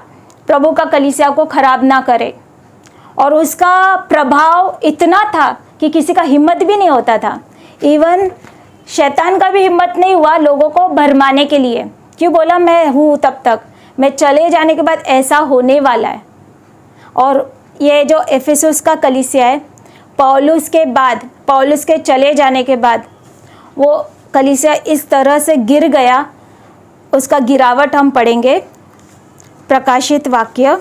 प्रभु का कलीसिया को खराब ना करे। और उसका प्रभाव इतना था कि किसी का हिम्मत भी नहीं होता था, इवन शैतान का भी हिम्मत नहीं हुआ लोगों को भरमाने के लिए। क्यों बोला? मैं हूँ तब तक, मैं चले जाने के बाद ऐसा होने वाला है। और ये जो एफेसुस का कलीसिया है, पौलुस के बाद, पौलुस के चले जाने के बाद वो कलीसिया इस तरह से गिर गया। उसका गिरावट हम पढ़ेंगे प्रकाशित वाक्य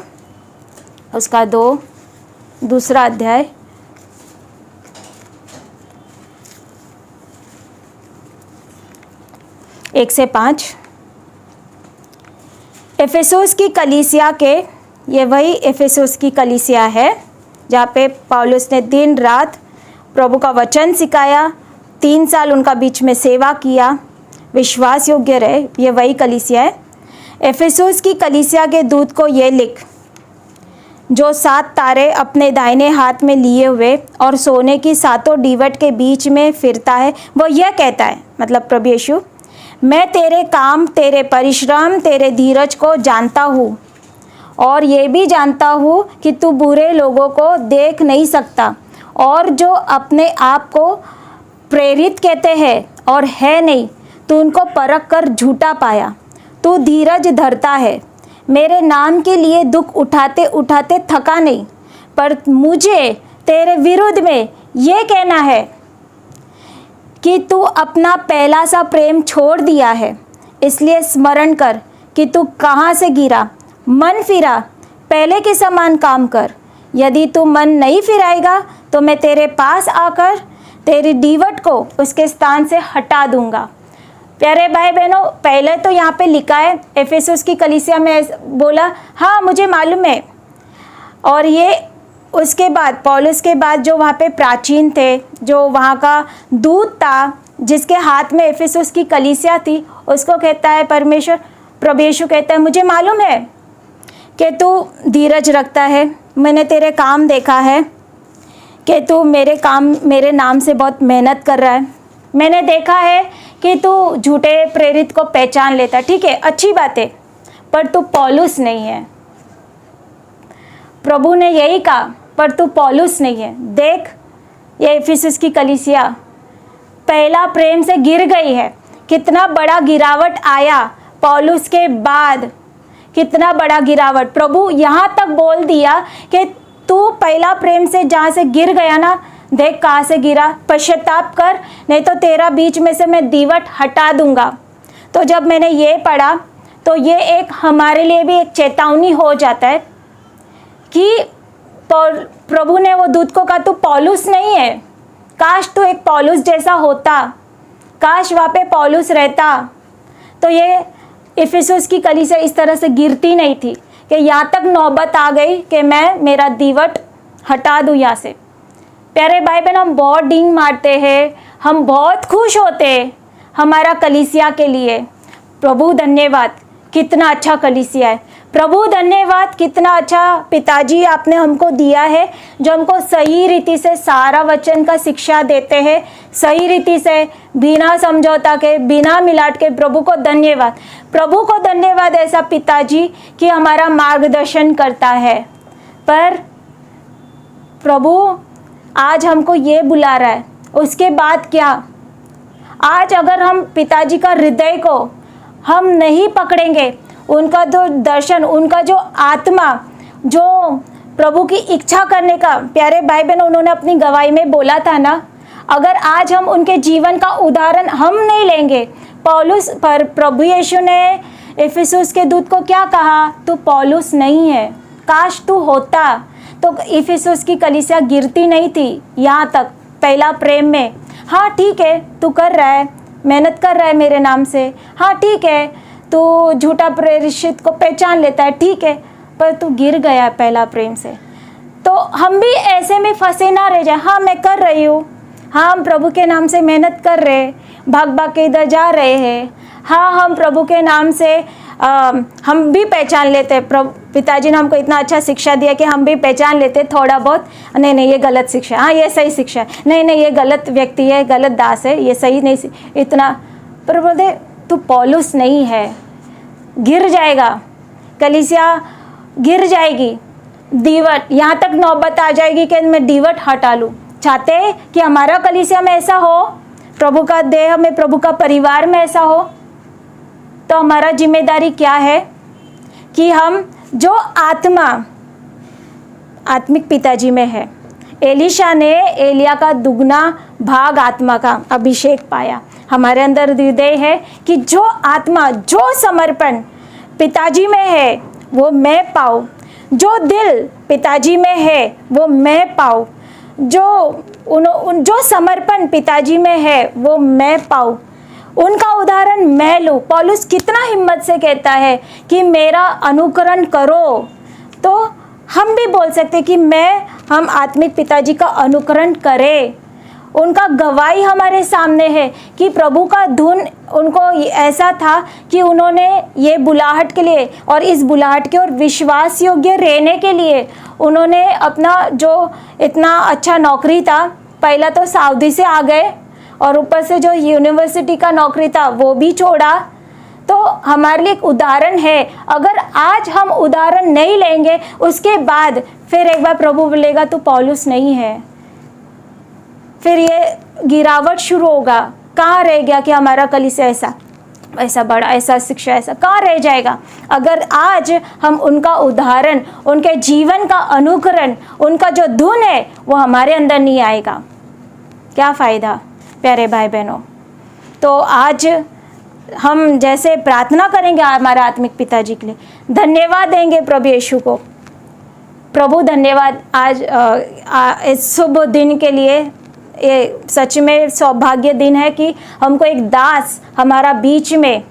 उसका दूसरा अध्याय, एक से 5। एफेसुस की कलीसिया के, ये वही एफेसुस की कलीसिया है जहाँ पे पौलुस ने दिन रात प्रभु का वचन सिखाया, 3 साल उनका बीच में सेवा किया, विश्वास योग्य रहे। ये वही कलीसिया है। एफेसुस की कलीसिया के दूत को ये लिख, जो 7 तारे अपने दाहिने हाथ में लिए हुए और सोने की 7 डीवट के बीच में फिरता है, वो यह कहता है, मतलब प्रभु यीशु, मैं तेरे काम, तेरे परिश्रम, तेरे धीरज को जानता हूँ और ये भी जानता हूँ कि तू बुरे लोगों को देख नहीं सकता और जो अपने आप को प्रेरित कहते हैं और है नहीं, तू उनको परख कर झूठा पाया। तू धीरज धरता है, मेरे नाम के लिए दुख उठाते उठाते थका नहीं। पर मुझे तेरे विरुद्ध में ये कहना है कि तू अपना पहला सा प्रेम छोड़ दिया है। इसलिए स्मरण कर कि तू कहाँ से गिरा, मन फिरा, पहले के समान काम कर। यदि तू मन नहीं फिराएगा तो मैं तेरे पास आकर तेरी डीवट को उसके स्थान से हटा दूंगा। प्यारे भाई बहनों, पहले तो यहाँ पे लिखा है एफेसुस की कलीसिया में बोला, हाँ मुझे मालूम है। और ये उसके बाद, पौलुस के बाद जो वहाँ पे प्राचीन थे, जो वहाँ का दूत था जिसके हाथ में एफेसुस की कलीसिया थी, उसको कहता है परमेश्वर, प्रभु यीशु कहता है, मुझे मालूम है कि तू धीरज रखता है, मैंने तेरे काम देखा है कि तू मेरे नाम से बहुत मेहनत कर रहा है, मैंने देखा है कि तू झूठे प्रेरित को पहचान लेता। ठीक है, अच्छी बात है, पर तू पौलुस नहीं है। प्रभु ने यही कहा, पर तू पौलुस नहीं है। देख, ये एफेसुस की कलीसिया पहला प्रेम से गिर गई है। कितना बड़ा गिरावट आया पौलुस के बाद, कितना बड़ा गिरावट। प्रभु यहाँ तक बोल दिया कि तू पहला प्रेम से जहाँ से गिर गया ना, देख कहाँ से गिरा, पश्चाताप कर, नहीं तो तेरा बीच में से मैं दीवट हटा दूंगा। तो जब मैंने ये पढ़ा तो ये एक हमारे लिए भी एक चेतावनी हो जाता है कि प्रभु ने वो दूत को कहा, तू पौलुस नहीं है। काश तू एक पौलुस जैसा होता, काश वहाँ पे पौलुस रहता, तो ये एफेसुस की कलीसिया इस तरह से गिरती नहीं थी कि यहाँ तक नौबत आ गई कि मैं मेरा दीवट हटा दूँ यहाँ से। प्यारे भाई बहन, हम बहुत डींग मारते हैं, हम बहुत खुश होते हैं हमारा कलीसिया के लिए। प्रभु धन्यवाद, कितना अच्छा कलीसिया है। प्रभु धन्यवाद, कितना अच्छा पिताजी आपने हमको दिया है, जो हमको सही रीति से सारा वचन का शिक्षा देते हैं, सही रीति से, बिना समझौता के, बिना मिलाट के। प्रभु को धन्यवाद, प्रभु को धन्यवाद ऐसा पिताजी कि हमारा मार्गदर्शन करता है। पर प्रभु आज हमको ये बुला रहा है, उसके बाद क्या? आज अगर हम पिताजी का हृदय को हम नहीं पकड़ेंगे, उनका जो दर्शन, उनका जो आत्मा, जो प्रभु की इच्छा करने का, प्यारे भाई बहन उन्होंने अपनी गवाही में बोला था ना, अगर आज हम उनके जीवन का उदाहरण हम नहीं लेंगे। पौलुस पर प्रभु यीशु ने एफेसुस के दूत को क्या कहा? तू पौलुस नहीं है। काश तू होता तो एफेसुस की कलीसिया गिरती नहीं थी यहाँ तक, पहला प्रेम में। हाँ ठीक है, तू कर रहा है, मेहनत कर रहा है मेरे नाम से, हाँ ठीक है, तू झूठा प्रेरित को पहचान लेता है, ठीक है, पर तू गिर गया पहला प्रेम से। तो हम भी ऐसे में फंसे ना रह जाए, हाँ मैं कर रही हूँ, हाँ हम प्रभु के नाम से मेहनत कर रहे हैं, भाग भाग के इधर जा रहे हैं, हाँ हम प्रभु के नाम से हम भी पहचान लेते हैं, प्रभु पिताजी ने हमको इतना अच्छा शिक्षा दिया कि हम भी पहचान लेते थोड़ा बहुत, नहीं नहीं ये गलत शिक्षा है, हाँ ये सही शिक्षा है, नहीं नहीं ये गलत व्यक्ति है, गलत दास है, ये सही नहीं, इतना। पर बोलते तू पौलुस नहीं है, गिर जाएगा, कलीसिया गिर जाएगी, दीवट, यहाँ तक नौबत आ जाएगी कि मैं दीवट हटा लूँ। चाहते हैं कि हमारा कलीसिया में ऐसा हो, प्रभु का देह में, प्रभु का परिवार में ऐसा हो, तो हमारा जिम्मेदारी क्या है कि हम जो आत्मा आत्मिक पिताजी में है, एलीशा ने एलिया का दुगना भाग आत्मा का अभिषेक पाया, हमारे अंदर हृदय है कि जो आत्मा, जो समर्पण पिताजी में है वो मैं पाऊँ, जो दिल पिताजी में है वो मैं पाऊँ, जो समर्पण पिताजी में है वो मैं पाऊँ, उनका उदाहरण मैं लूँ। पौलुस कितना हिम्मत से कहता है कि मेरा अनुकरण करो, तो हम भी बोल सकते कि हम आत्मिक पिताजी का अनुकरण करें। उनका गवाही हमारे सामने है कि प्रभु का धुन उनको ऐसा था कि उन्होंने ये बुलाहट के लिए और इस बुलाहट के और विश्वास योग्य रहने के लिए उन्होंने अपना जो इतना अच्छा नौकरी था, पहला तो सऊदी से आ गए और ऊपर से जो यूनिवर्सिटी का नौकरी था वो भी छोड़ा। तो हमारे लिए एक उदाहरण है। अगर आज हम उदाहरण नहीं लेंगे, उसके बाद फिर एक बार प्रभु बोलेगा तू पौलुस नहीं है, फिर ये गिरावट शुरू होगा। कहाँ रह गया कि हमारा कलीसिया ऐसा बड़ा, ऐसा शिक्षा, ऐसा कहाँ रह जाएगा अगर आज हम उनका उदाहरण, उनके जीवन का अनुकरण, उनका जो धुन है वो हमारे अंदर नहीं आएगा, क्या फ़ायदा प्यारे भाई बहनों। तो आज हम जैसे प्रार्थना करेंगे हमारे आत्मिक पिताजी के लिए, धन्यवाद देंगे प्रभु यीशु को। प्रभु धन्यवाद आज इस शुभ दिन के लिए। ये सच में सौभाग्य दिन है कि हमको एक दास हमारा बीच में,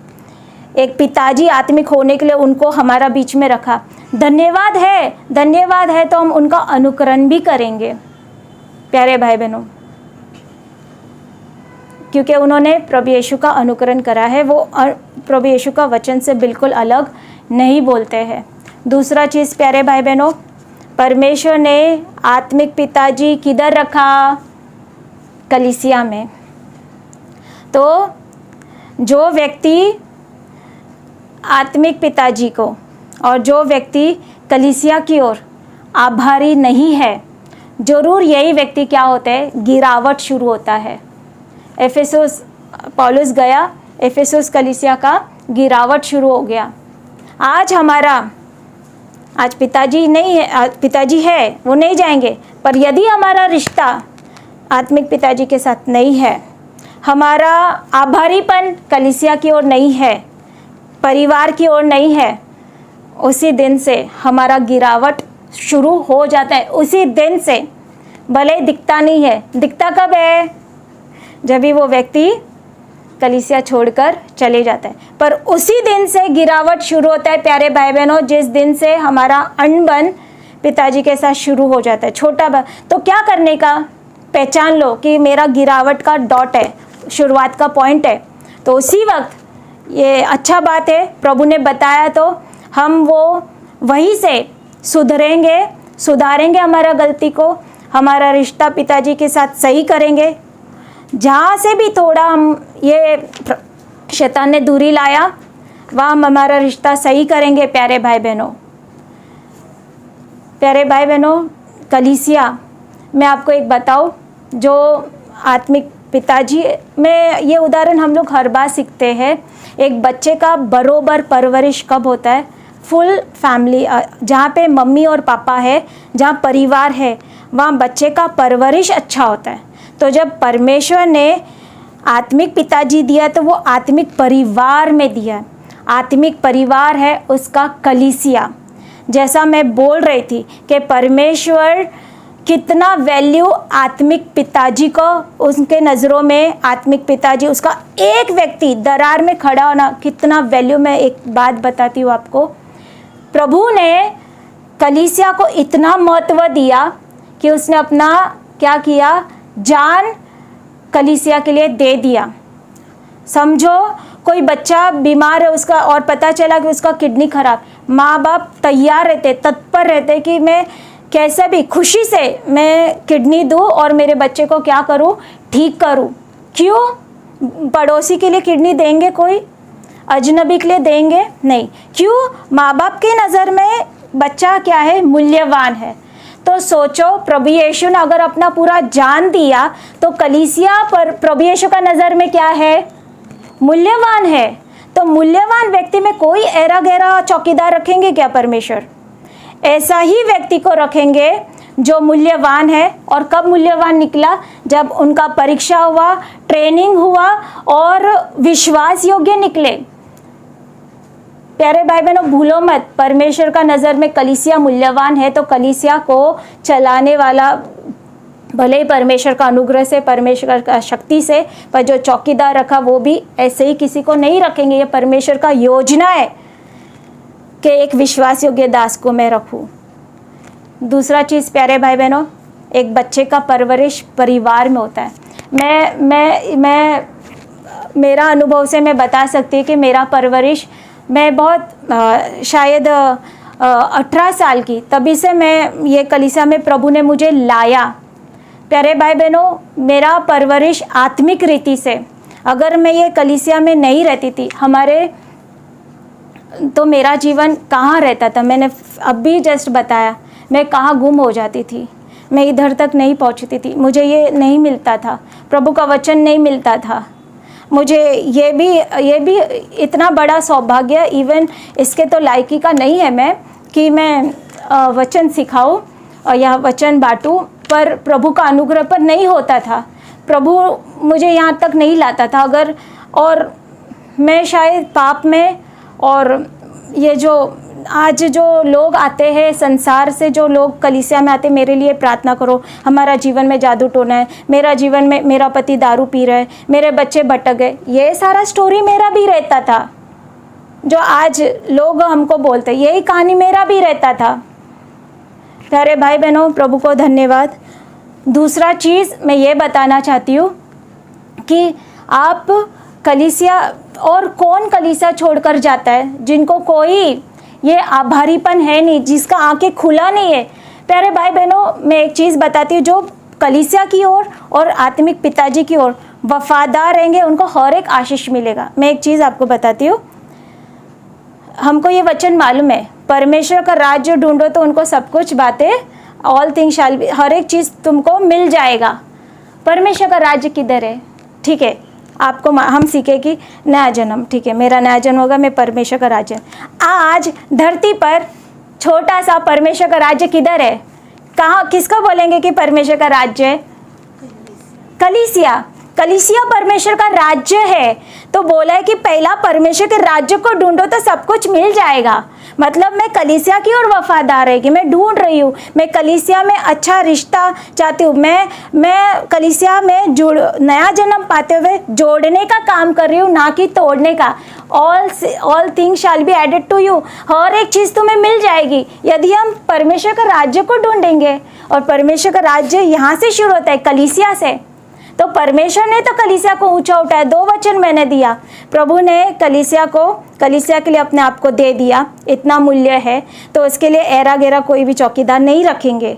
एक पिताजी आत्मिक होने के लिए उनको हमारा बीच में रखा। धन्यवाद है तो हम उनका अनुकरण भी करेंगे प्यारे भाई बहनों, क्योंकि उन्होंने प्रभु यीशु का अनुकरण करा है। वो प्रभु यीशु का वचन से बिल्कुल अलग नहीं बोलते हैं। दूसरा चीज़ प्यारे भाई बहनों, परमेश्वर ने आत्मिक पिताजी किधर रखा? कलीसिया में। तो जो व्यक्ति आत्मिक पिताजी को और जो व्यक्ति कलीसिया की ओर आभारी नहीं है, जरूर यही व्यक्ति क्या होता है, गिरावट शुरू होता है। एफेसुस पौलुस गया, एफेसुस कलीसिया का गिरावट शुरू हो गया। आज पिताजी नहीं है, पिताजी है वो नहीं जाएंगे, पर यदि हमारा रिश्ता आत्मिक पिताजी के साथ नहीं है, हमारा आभारीपन कलीसिया की ओर नहीं है, परिवार की ओर नहीं है, उसी दिन से हमारा गिरावट शुरू हो जाता है। उसी दिन से, भले दिखता नहीं है, दिखता कब है? जब भी वो व्यक्ति कलीसिया छोड़कर चले जाता है, पर उसी दिन से गिरावट शुरू होता है प्यारे भाई बहनों, जिस दिन से हमारा अनबन पिताजी के साथ शुरू हो जाता है। तो क्या करने का? पहचान लो कि मेरा गिरावट का डॉट है, शुरुआत का पॉइंट है। तो उसी वक्त ये अच्छा बात है, प्रभु ने बताया, तो हम वो वहीं से सुधारेंगे हमारा गलती को, हमारा रिश्ता पिताजी के साथ सही करेंगे। जहाँ से भी थोड़ा हम ये शैतान ने दूरी लाया, वहाँ हम हमारा रिश्ता सही करेंगे प्यारे भाई बहनों। कलीसिया मैं आपको एक बताऊँ, जो आत्मिक पिताजी में ये उदाहरण हम लोग हर बार सीखते हैं। एक बच्चे का बरोबर परवरिश कब होता है? फुल फैमिली, जहाँ पे मम्मी और पापा है, जहाँ परिवार है, वहाँ बच्चे का परवरिश अच्छा होता है। तो जब परमेश्वर ने आत्मिक पिताजी दिया तो वो आत्मिक परिवार में दिया। आत्मिक परिवार है उसका कलीसिया। जैसा मैं बोल रही थी कि परमेश्वर कितना वैल्यू आत्मिक पिताजी को, उसके नज़रों में आत्मिक पिताजी, उसका एक व्यक्ति दरार में खड़ा होना कितना वैल्यू। मैं एक बात बताती हूँ आपको, प्रभु ने कलीसिया को इतना महत्व दिया कि उसने अपना क्या किया, जान कलीसिया के लिए दे दिया। समझो कोई बच्चा बीमार है उसका, और पता चला कि उसका किडनी खराब, माँ बाप तैयार रहते, तत्पर रहते कि मैं कैसे भी खुशी से मैं किडनी दूँ और मेरे बच्चे को क्या करूँ, ठीक करूँ। क्यों? पड़ोसी के लिए किडनी देंगे, कोई अजनबी के लिए देंगे नहीं। क्यों? माँ बाप की नज़र में बच्चा क्या है, मूल्यवान है। तो सोचो प्रभु यीशु ने अगर अपना पूरा जान दिया तो कलीसिया पर प्रभु यीशु का नज़र में क्या है, मूल्यवान है। तो मूल्यवान व्यक्ति में कोई ऐरा गहरा चौकीदार रखेंगे क्या परमेश्वर? ऐसा ही व्यक्ति को रखेंगे जो मूल्यवान है। और कब मूल्यवान निकला? जब उनका परीक्षा हुआ, ट्रेनिंग हुआ और विश्वास योग्य निकले। प्यारे भाई बहनों, भूलो मत, परमेश्वर का नज़र में कलीसिया मूल्यवान है। तो कलीसिया को चलाने वाला भले ही परमेश्वर का अनुग्रह से, परमेश्वर का शक्ति से, पर जो चौकीदार रखा वो भी ऐसे ही किसी को नहीं रखेंगे। ये परमेश्वर का योजना है कि एक विश्वास योग्य दास को मैं रखूं। दूसरा चीज़ प्यारे भाई बहनों, एक बच्चे का परवरिश परिवार में होता है। मैं मेरा अनुभव से मैं बता सकती हूँ कि मेरा परवरिश, मैं बहुत शायद 18 साल की तभी से मैं ये कलीसिया में प्रभु ने मुझे लाया। प्यारे भाई बहनों, मेरा परवरिश आत्मिक रीति से, अगर मैं ये कलीसिया में नहीं रहती थी तो मेरा जीवन कहाँ रहता था। मैंने अभी जस्ट बताया मैं कहाँ गुम हो जाती थी, मैं इधर तक नहीं पहुँचती थी, मुझे ये नहीं मिलता था, प्रभु का वचन नहीं मिलता था। मुझे ये भी इतना बड़ा सौभाग्य, इवन इसके तो लायकी का नहीं है मैं कि मैं वचन सिखाऊं या वचन बांटूं, पर प्रभु का अनुग्रह पर नहीं होता था। प्रभु मुझे यहाँ तक नहीं लाता था अगर, और मैं शायद पाप में, और ये जो आज जो लोग आते हैं संसार से, जो लोग कलीसिया में आते, मेरे लिए प्रार्थना करो, हमारा जीवन में जादू टोना है, मेरा जीवन में मेरा पति दारू पी रहा है, मेरे बच्चे भटक गए, ये सारा स्टोरी मेरा भी रहता था। जो आज लोग हमको बोलते, यही कहानी मेरा भी रहता था। प्यारे भाई बहनों, प्रभु को धन्यवाद। दूसरा चीज़ मैं ये बताना चाहती हूँ कि आप कलीसिया, और कौन कलीसिया छोड़कर जाता है जिनको कोई ये आभारीपन है नहीं, जिसका आंखें खुला नहीं है। प्यारे भाई बहनों, मैं एक चीज़ बताती हूँ, जो कलीसिया की ओर और आत्मिक पिताजी की ओर वफादार रहेंगे उनको हर एक आशीष मिलेगा। मैं एक चीज़ आपको बताती हूँ, हमको ये वचन मालूम है, परमेश्वर का राज्य ढूंढो तो उनको सब कुछ बातें, ऑल थिंग शैल बी, हर एक चीज़ तुमको मिल जाएगा। परमेश्वर का राज्य किधर है? ठीक है, आपको हम सीखे कि नया जन्म, ठीक है, मेरा नया जन्म होगा, मैं परमेश्वर का राज्य। आज धरती पर छोटा सा परमेश्वर का राज्य किधर है? कहाँ, किसको बोलेंगे कि परमेश्वर का राज्य है? कलीसिया। कलीसिया परमेश्वर का राज्य है। तो बोला है कि पहला परमेश्वर के राज्य को ढूंढो तो सब कुछ मिल जाएगा। मतलब मैं कलीसिया की ओर वफादार है कि मैं ढूंढ रही हूँ, मैं कलीसिया में अच्छा रिश्ता चाहती हूँ, मैं कलीसिया में नया जन्म पाते हुए जोड़ने का काम कर रही हूँ, ना कि तोड़ने का। All things shall be added to you, हर एक चीज़ तुम्हें मिल जाएगी यदि हम परमेश्वर का राज्य को ढूंढेंगे। और परमेश्वर का राज्य यहाँ से शुरू होता है, कलीसिया से। तो परमेश्वर ने तो कलीसिया को ऊंचा उठाया। 2 वचन मैंने दिया, प्रभु ने कलीसिया के लिए अपने आप को दे दिया, इतना मूल्य है, तो उसके लिए ऐरा गैरा कोई भी चौकीदार नहीं रखेंगे।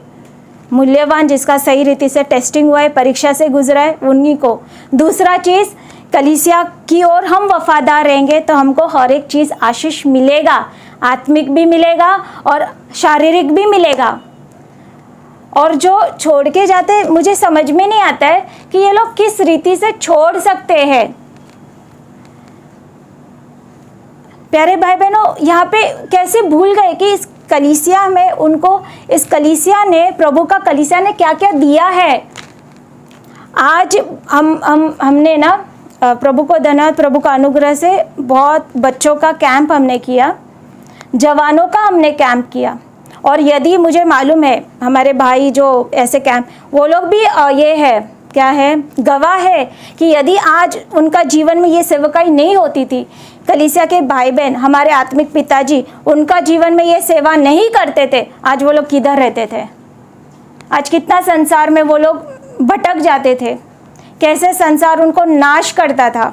मूल्यवान, जिसका सही रीति से टेस्टिंग हुआ है, परीक्षा से गुजरा है, उन्हीं को। दूसरा चीज़, कलीसिया की ओर हम वफादार रहेंगे तो हमको हर एक चीज़ आशीष मिलेगा, आत्मिक भी मिलेगा और शारीरिक भी मिलेगा। और जो छोड़ के जाते, मुझे समझ में नहीं आता है कि ये लोग किस रीति से छोड़ सकते हैं। प्यारे भाई बहनों, यहाँ पे कैसे भूल गए कि इस कलीसिया में उनको, इस कलीसिया ने, प्रभु का कलीसिया ने क्या क्या दिया है। आज हमने ना, प्रभु को धन्यवाद, प्रभु का अनुग्रह से बहुत बच्चों का कैंप हमने किया, जवानों का हमने कैंप किया, और यदि मुझे मालूम है हमारे भाई जो ऐसे कैंप, वो लोग भी ये है क्या है, गवाह है कि यदि आज उनका जीवन में ये सेवकाई नहीं होती थी, कलीसिया के भाई बहन, हमारे आत्मिक पिताजी उनका जीवन में ये सेवा नहीं करते थे, आज वो लोग किधर रहते थे? आज कितना संसार में वो लोग भटक जाते थे, कैसे संसार उनको नाश करता था।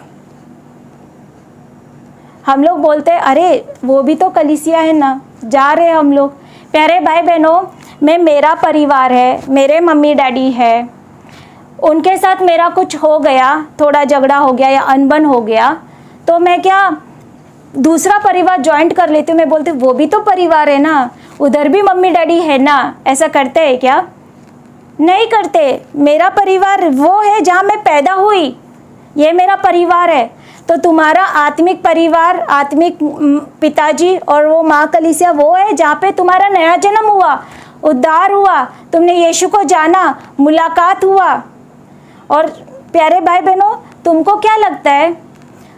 हम लोग बोलते अरे वो भी तो कलीसिया है ना, जा रहे हम लोग। प्यारे भाई बहनों, मेरा परिवार है, मेरे मम्मी डैडी है, उनके साथ मेरा कुछ हो गया, थोड़ा झगड़ा हो गया या अनबन हो गया, तो मैं क्या दूसरा परिवार ज्वाइंट कर लेती हूँ? मैं बोलती हूँ वो भी तो परिवार है ना, उधर भी मम्मी डैडी है ना। ऐसा करते हैं क्या? नहीं करते। मेरा परिवार वो है जहाँ मैं पैदा हुई, ये मेरा परिवार है। तो तुम्हारा आत्मिक परिवार, आत्मिक पिताजी और वो माँ कलीसिया वो है जहाँ पे तुम्हारा नया जन्म हुआ, उद्धार हुआ, तुमने यीशु को जाना, मुलाकात हुआ। और प्यारे भाई बहनों, तुमको क्या लगता है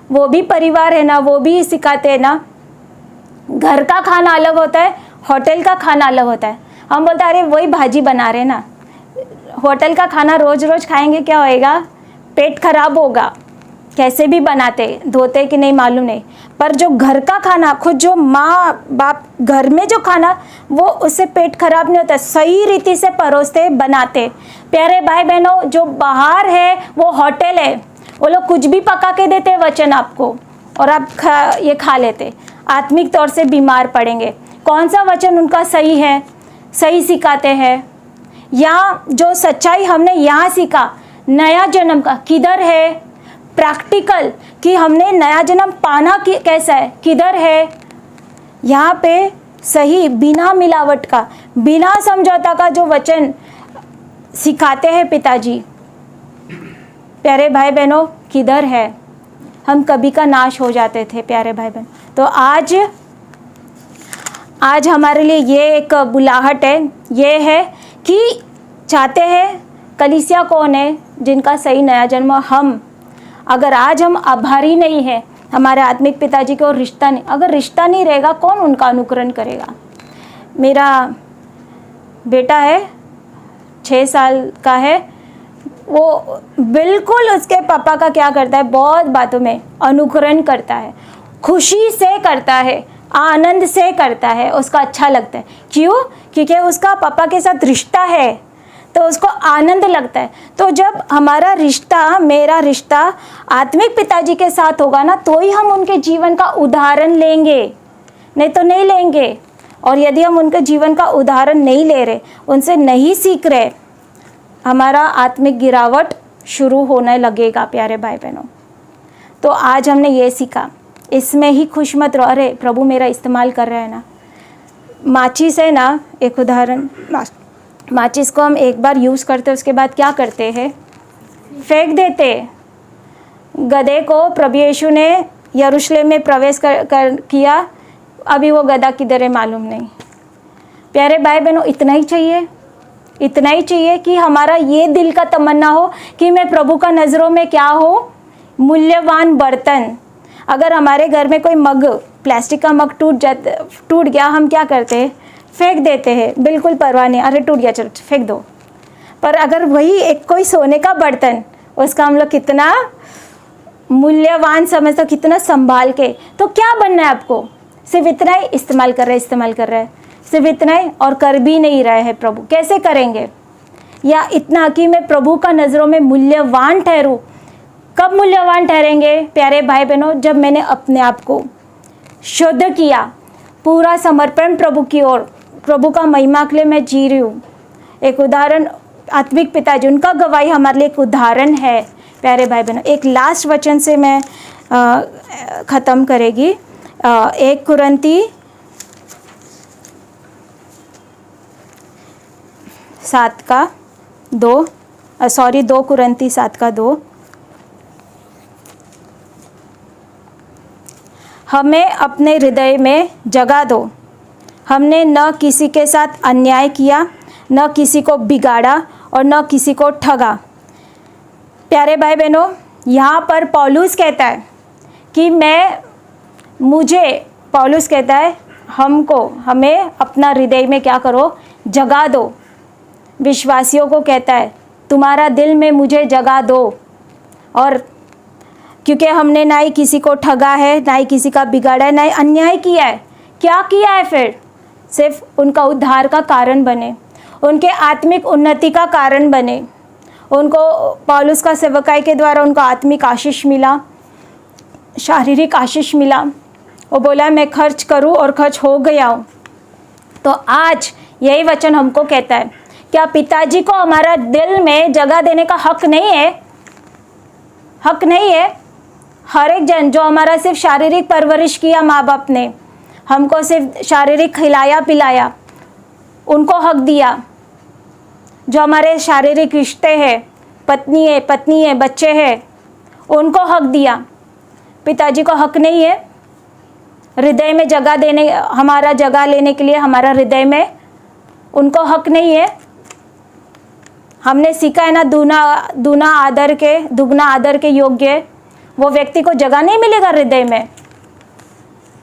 वो भी परिवार है ना? वो भी सिखाते हैं ना, घर का खाना अलग होता है, होटल का खाना अलग होता है। हम बोलते हैं अरे वही भाजी बना रहे ना, होटल का खाना रोज रोज खाएंगे क्या होएगा? पेट खराब होगा। कैसे भी बनाते, धोते कि नहीं मालूम नहीं, पर जो घर का खाना, खुद जो माँ बाप घर में जो खाना, वो उससे पेट खराब नहीं होता, सही रीति से परोसते बनाते। प्यारे भाई बहनों, जो बाहर है वो होटल है, वो लोग कुछ भी पका के देते वचन आपको और आप ये खा लेते, आत्मिक तौर से बीमार पड़ेंगे। कौन सा वचन उनका सही है, सही सिखाते हैं? या जो सच्चाई हमने यहाँ सीखा नया जन्म का, किधर है? प्रैक्टिकल कि हमने नया जन्म पाना कैसा है, किधर है? यहाँ पे सही, बिना मिलावट का, बिना समझौता का जो वचन सिखाते हैं पिताजी। प्यारे भाई बहनों, किधर है? हम कभी का नाश हो जाते थे प्यारे भाई बहन। तो आज हमारे लिए ये एक बुलाहट है, ये है कि चाहते हैं कलीसिया कौन है? जिनका सही नया जन्म हम। अगर आज हम आभारी नहीं है हमारे आत्मिक पिताजी के और रिश्ता नहीं, अगर रिश्ता नहीं रहेगा कौन उनका अनुकरण करेगा? मेरा बेटा है 6 साल का है, वो बिल्कुल उसके पापा का क्या करता है, बहुत बातों में अनुकरण करता है, खुशी से करता है, आनंद से करता है, उसको अच्छा लगता है। क्यों? क्योंकि उसका पापा के साथ रिश्ता है तो उसको आनंद लगता है। तो जब हमारा रिश्ता, मेरा रिश्ता आत्मिक पिताजी के साथ होगा ना, तो ही हम उनके जीवन का उदाहरण लेंगे, नहीं तो नहीं लेंगे। और यदि हम उनके जीवन का उदाहरण नहीं ले रहे, उनसे नहीं सीख रहे, हमारा आत्मिक गिरावट शुरू होने लगेगा प्यारे भाई बहनों। तो आज हमने ये सीखा, इसमें ही खुश मत रहो। अरे प्रभु मेरा इस्तेमाल कर रहा है ना। माचिस है ना, एक उदाहरण, माचिस को हम एक बार यूज़ करते, उसके बाद क्या करते हैं? फेंक देते। गधे को प्रभु यीशु ने यरूशलेम में प्रवेश किया, अभी वो गधा किधर है मालूम नहीं। प्यारे भाई बहनों, इतना ही चाहिए, इतना ही चाहिए कि हमारा ये दिल का तमन्ना हो कि मैं प्रभु का नज़रों में क्या हो, मूल्यवान बर्तन। अगर हमारे घर में कोई मग, प्लास्टिक का मग टूट गया, हम क्या करते हैं? फेंक देते हैं, बिल्कुल परवाह नहीं, अरे टूट गया चलो फेंक दो। पर अगर वही एक कोई सोने का बर्तन, उसका हम लोग कितना मूल्यवान समझते, कितना संभाल के, तो क्या बनना है आपको? सिर्फ इतना ही इस्तेमाल कर रहे हैं, सिर्फ इतना ही, और कर भी नहीं रहे हैं प्रभु। कैसे करेंगे? या इतना कि मैं प्रभु का नज़रों में मूल्यवान ठहरूं। कब मूल्यवान ठहरेंगे प्यारे भाई बहनों? जब मैंने अपने आप को शुद्ध किया, पूरा समर्पण प्रभु की ओर, प्रभु का महिमा के लिए मैं जी रही हूँ। एक उदाहरण आत्मिक पिताजी, उनका गवाही हमारे लिए एक उदाहरण है प्यारे भाई बहनों। एक लास्ट वचन से मैं ख़त्म करेगी। 1 कुरिन्ती 2 कुरिन्ती 7:2। हमें अपने हृदय में जगह दो, हमने न किसी के साथ अन्याय किया, न किसी को बिगाड़ा और न किसी को ठगा। प्यारे भाई बहनों, यहाँ पर पौलुस कहता है कि पौलुस कहता है हमें अपना हृदय में क्या करो, जगा दो। विश्वासियों को कहता है तुम्हारा दिल में मुझे जगा दो। और क्योंकि हमने ना ही किसी को ठगा है, ना ही किसी का बिगाड़ा है, ना ही अन्याय किया है। क्या किया है फिर? सिर्फ उनका उद्धार का कारण बने, उनके आत्मिक उन्नति का कारण बने। उनको पौलुस का सेवकाई के द्वारा उनको आत्मिक आशीष मिला, शारीरिक आशीष मिला। वो बोला मैं खर्च करूं और खर्च हो गया हूं। तो आज यही वचन हमको कहता है, क्या पिताजी को हमारा दिल में जगह देने का हक नहीं है? हक नहीं है? हर एक जन जो हमारा सिर्फ शारीरिक परवरिश किया, माँ बाप ने हमको सिर्फ शारीरिक खिलाया पिलाया, उनको हक दिया। जो हमारे शारीरिक रिश्ते हैं, पत्नी है, बच्चे हैं, उनको हक दिया। पिताजी को हक नहीं है हृदय में जगह देने, हमारा जगह लेने के लिए हमारा हृदय में उनको हक नहीं है। हमने सीखा है ना, दुगना आदर के योग्य वो व्यक्ति को जगह नहीं मिलेगा हृदय में।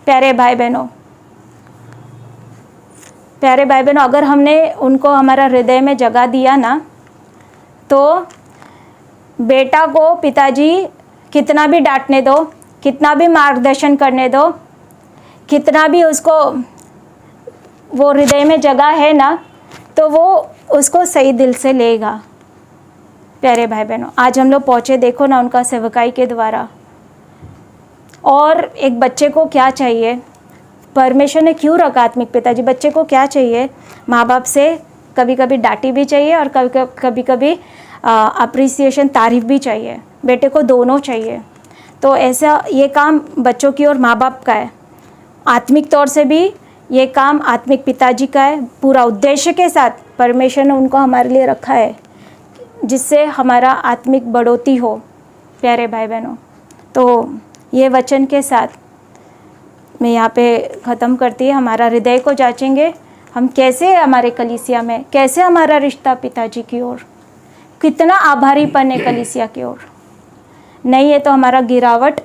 प्यारे भाई बहनों, अगर हमने उनको हमारा हृदय में जगह दिया ना, तो बेटा को पिताजी कितना भी डांटने दो, कितना भी मार्गदर्शन करने दो, कितना भी उसको वो हृदय में जगह है ना, तो वो उसको सही दिल से लेगा। प्यारे भाई बहनों, आज हम लोग पहुँचे, देखो ना, उनका सेवकाई के द्वारा। और एक बच्चे को क्या चाहिए? परमेश्वर ने क्यों रखा आत्मिक पिताजी? बच्चे को क्या चाहिए? माँ बाप से कभी कभी डांटी भी चाहिए और कभी कभी अप्रिसिएशन, तारीफ भी चाहिए। बेटे को दोनों चाहिए। तो ऐसा ये काम बच्चों की और माँ बाप का है। आत्मिक तौर से भी ये काम आत्मिक पिताजी का है। पूरा उद्देश्य के साथ परमेश्वर ने उनको हमारे लिए रखा है, जिससे हमारा आत्मिक बढ़ोतरी हो। प्यारे भाई बहनों, तो ये वचन के साथ मैं यहाँ पे ख़त्म करती है। हमारा हृदय को जांचेंगे हम, कैसे हमारे कलीसिया में, कैसे हमारा रिश्ता पिताजी की ओर, कितना आभारीपन है कलीसिया की ओर। नहीं है तो हमारा गिरावट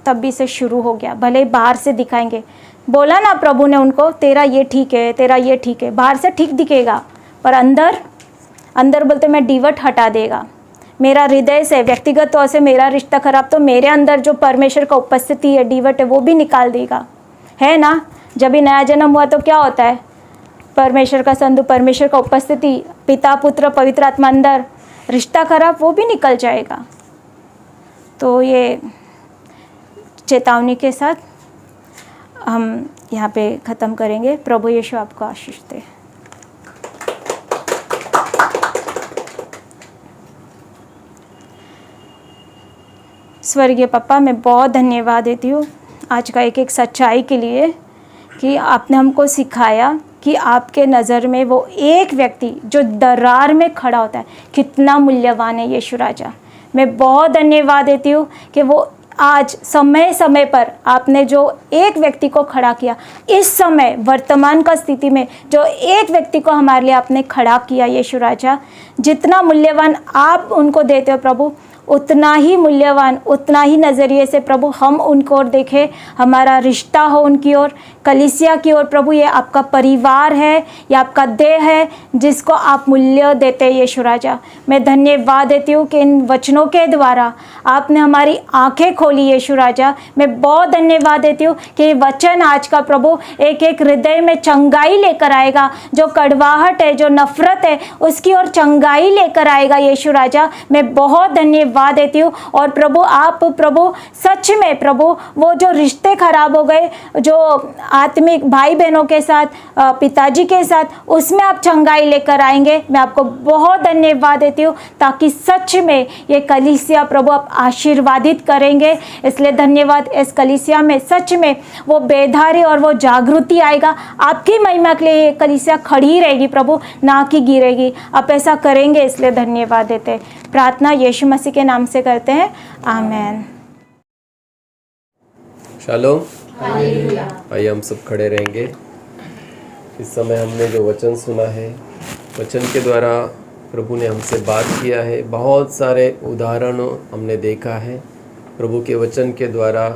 तभी से शुरू हो गया। भले बाहर से दिखाएंगे, बोला ना प्रभु ने उनको, तेरा ये ठीक है, तेरा ये ठीक है, बाहर से ठीक दिखेगा, पर अंदर बोलते मैं डिवट हटा देगा। मेरा हृदय से, व्यक्तिगत तौर से मेरा रिश्ता खराब, तो मेरे अंदर जो परमेश्वर का उपस्थिति है, डिवट है, वो भी निकाल देगा। है ना? जब भी नया जन्म हुआ तो क्या होता है? परमेश्वर का संधु, परमेश्वर का उपस्थिति, पिता पुत्र पवित्र आत्मा अंदर, रिश्ता खराब वो भी निकल जाएगा। तो ये चेतावनी के साथ हम यहाँ पे ख़त्म करेंगे। प्रभु यीशु आपको आशीष दे। स्वर्गीय पापा, मैं बहुत धन्यवाद देती हूँ आज का एक सच्चाई के लिए, कि आपने हमको सिखाया कि आपके नज़र में वो एक व्यक्ति जो दरार में खड़ा होता है कितना मूल्यवान है। यीशु राजा, मैं बहुत धन्यवाद देती हूँ कि वो आज समय समय पर आपने जो एक व्यक्ति को खड़ा किया, इस समय वर्तमान का स्थिति में जो एक व्यक्ति को हमारे लिए आपने खड़ा किया। यीशु राजा, जितना मूल्यवान आप उनको देते हो प्रभु, उतना ही मूल्यवान, उतना ही नज़रिए से प्रभु हम उनको और देखें, हमारा रिश्ता हो उनकी ओर, कलीसिया की ओर। प्रभु, ये आपका परिवार है, ये आपका देह है जिसको आप मूल्य देते हैं। यीशु राजा, मैं धन्यवाद देती हूँ कि इन वचनों के द्वारा आपने हमारी आंखें खोली। यीशु राजा, मैं बहुत धन्यवाद देती हूँ कि वचन आज का प्रभु एक एक हृदय में चंगाई लेकर आएगा। जो कड़वाहट है, जो नफरत है, उसकी ओर चंगाई लेकर आएगा। यीशु राजा, मैं बहुत धन्यवाद देती हूँ। और प्रभु, आप प्रभु सच में प्रभु वो जो रिश्ते खराब हो गए, जो आत्मिक भाई बहनों के साथ, पिताजी के साथ, उसमें आप चंगाई लेकर आएंगे। मैं आपको बहुत धन्यवाद देती हूँ, ताकि सच में ये कलीसिया प्रभु आप आशीर्वादित करेंगे। इसलिए धन्यवाद। इस कलीसिया में सच में वो बेदारी और वो जागृति आएगा। आपकी महिमा के लिए ये कलीसिया खड़ी रहेगी प्रभु, ना कि गिरेगी। आप ऐसा करेंगे, इसलिए धन्यवाद देते। प्रार्थना यीशु मसीह के नाम से करते हैं, आमेन। शालोम। आइए हम सब खड़े रहेंगे। इस समय हमने जो वचन सुना है, वचन के द्वारा प्रभु ने हमसे बात किया है। बहुत सारे उदाहरण हमने देखा है प्रभु के वचन के द्वारा,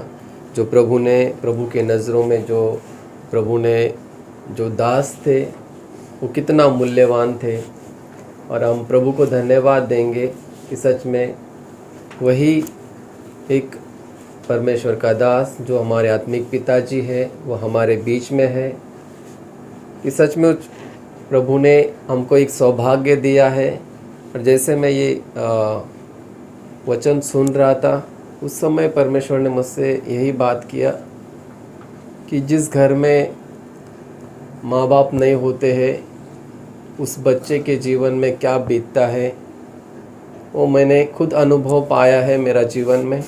जो प्रभु ने, प्रभु के नज़रों में जो प्रभु ने जो दास थे वो कितना मूल्यवान थे, और हम प्रभु को धन्यवाद देंगे कि सच में वही एक परमेश्वर का दास जो हमारे आत्मिक पिताजी है वो हमारे बीच में है। कि सच में प्रभु ने हमको एक सौभाग्य दिया है। और जैसे मैं ये वचन सुन रहा था उस समय परमेश्वर ने मुझसे यही बात किया कि जिस घर में माँ बाप नहीं होते हैं उस बच्चे के जीवन में क्या बीतता है, वो मैंने खुद अनुभव पाया है मेरा जीवन में।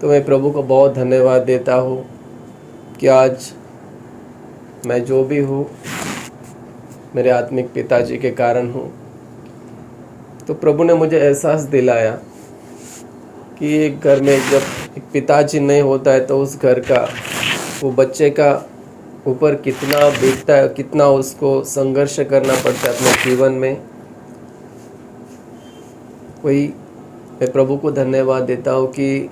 तो मैं प्रभु को बहुत धन्यवाद देता हूँ कि आज मैं जो भी हूँ मेरे आत्मिक पिताजी के कारण हूँ। तो प्रभु ने मुझे एहसास दिलाया कि एक घर में जब एक पिताजी नहीं होता है तो उस घर का वो बच्चे का ऊपर कितना बीतता है, कितना उसको संघर्ष करना पड़ता है अपने जीवन में। वही मैं प्रभु को धन्यवाद देता हूँ कि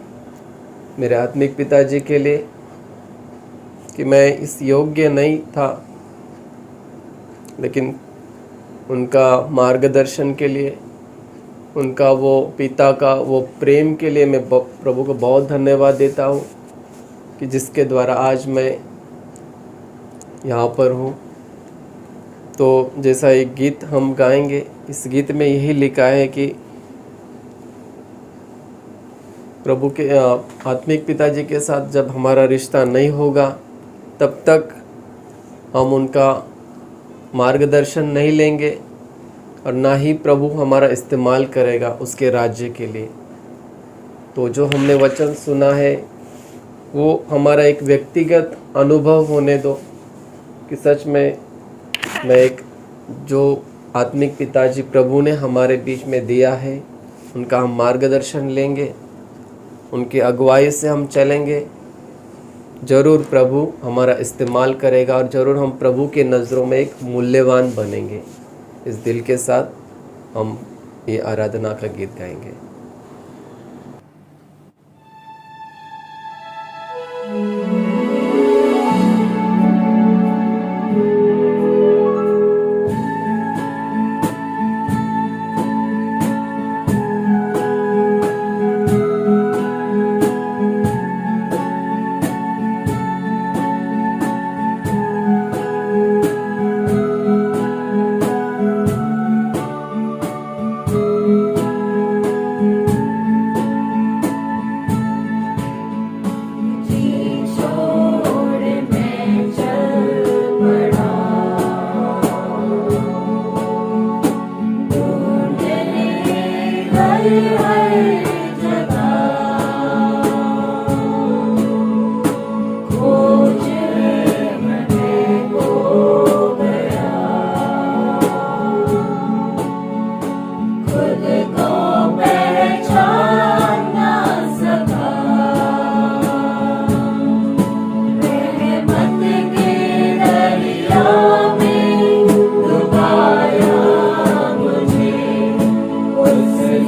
मेरे आत्मिक पिताजी के लिए कि मैं इस योग्य नहीं था, लेकिन उनका मार्गदर्शन के लिए, उनका वो पिता का वो प्रेम के लिए मैं प्रभु को बहुत धन्यवाद देता हूँ कि जिसके द्वारा आज मैं यहाँ पर हूँ। तो जैसा एक गीत हम गाएंगे, इस गीत में यही लिखा है कि प्रभु के आत्मिक पिताजी के साथ जब हमारा रिश्ता नहीं होगा तब तक हम उनका मार्गदर्शन नहीं लेंगे और ना ही प्रभु हमारा इस्तेमाल करेगा उसके राज्य के लिए। तो जो हमने वचन सुना है वो हमारा एक व्यक्तिगत अनुभव होने दो कि सच में मैं एक जो आत्मिक पिताजी प्रभु ने हमारे बीच में दिया है उनका हम मार्गदर्शन लेंगे, उनकी अगुवाई से हम चलेंगे। ज़रूर प्रभु हमारा इस्तेमाल करेगा और ज़रूर हम प्रभु के नज़रों में एक मूल्यवान बनेंगे। इस दिल के साथ हम ये आराधना का गीत गाएंगे।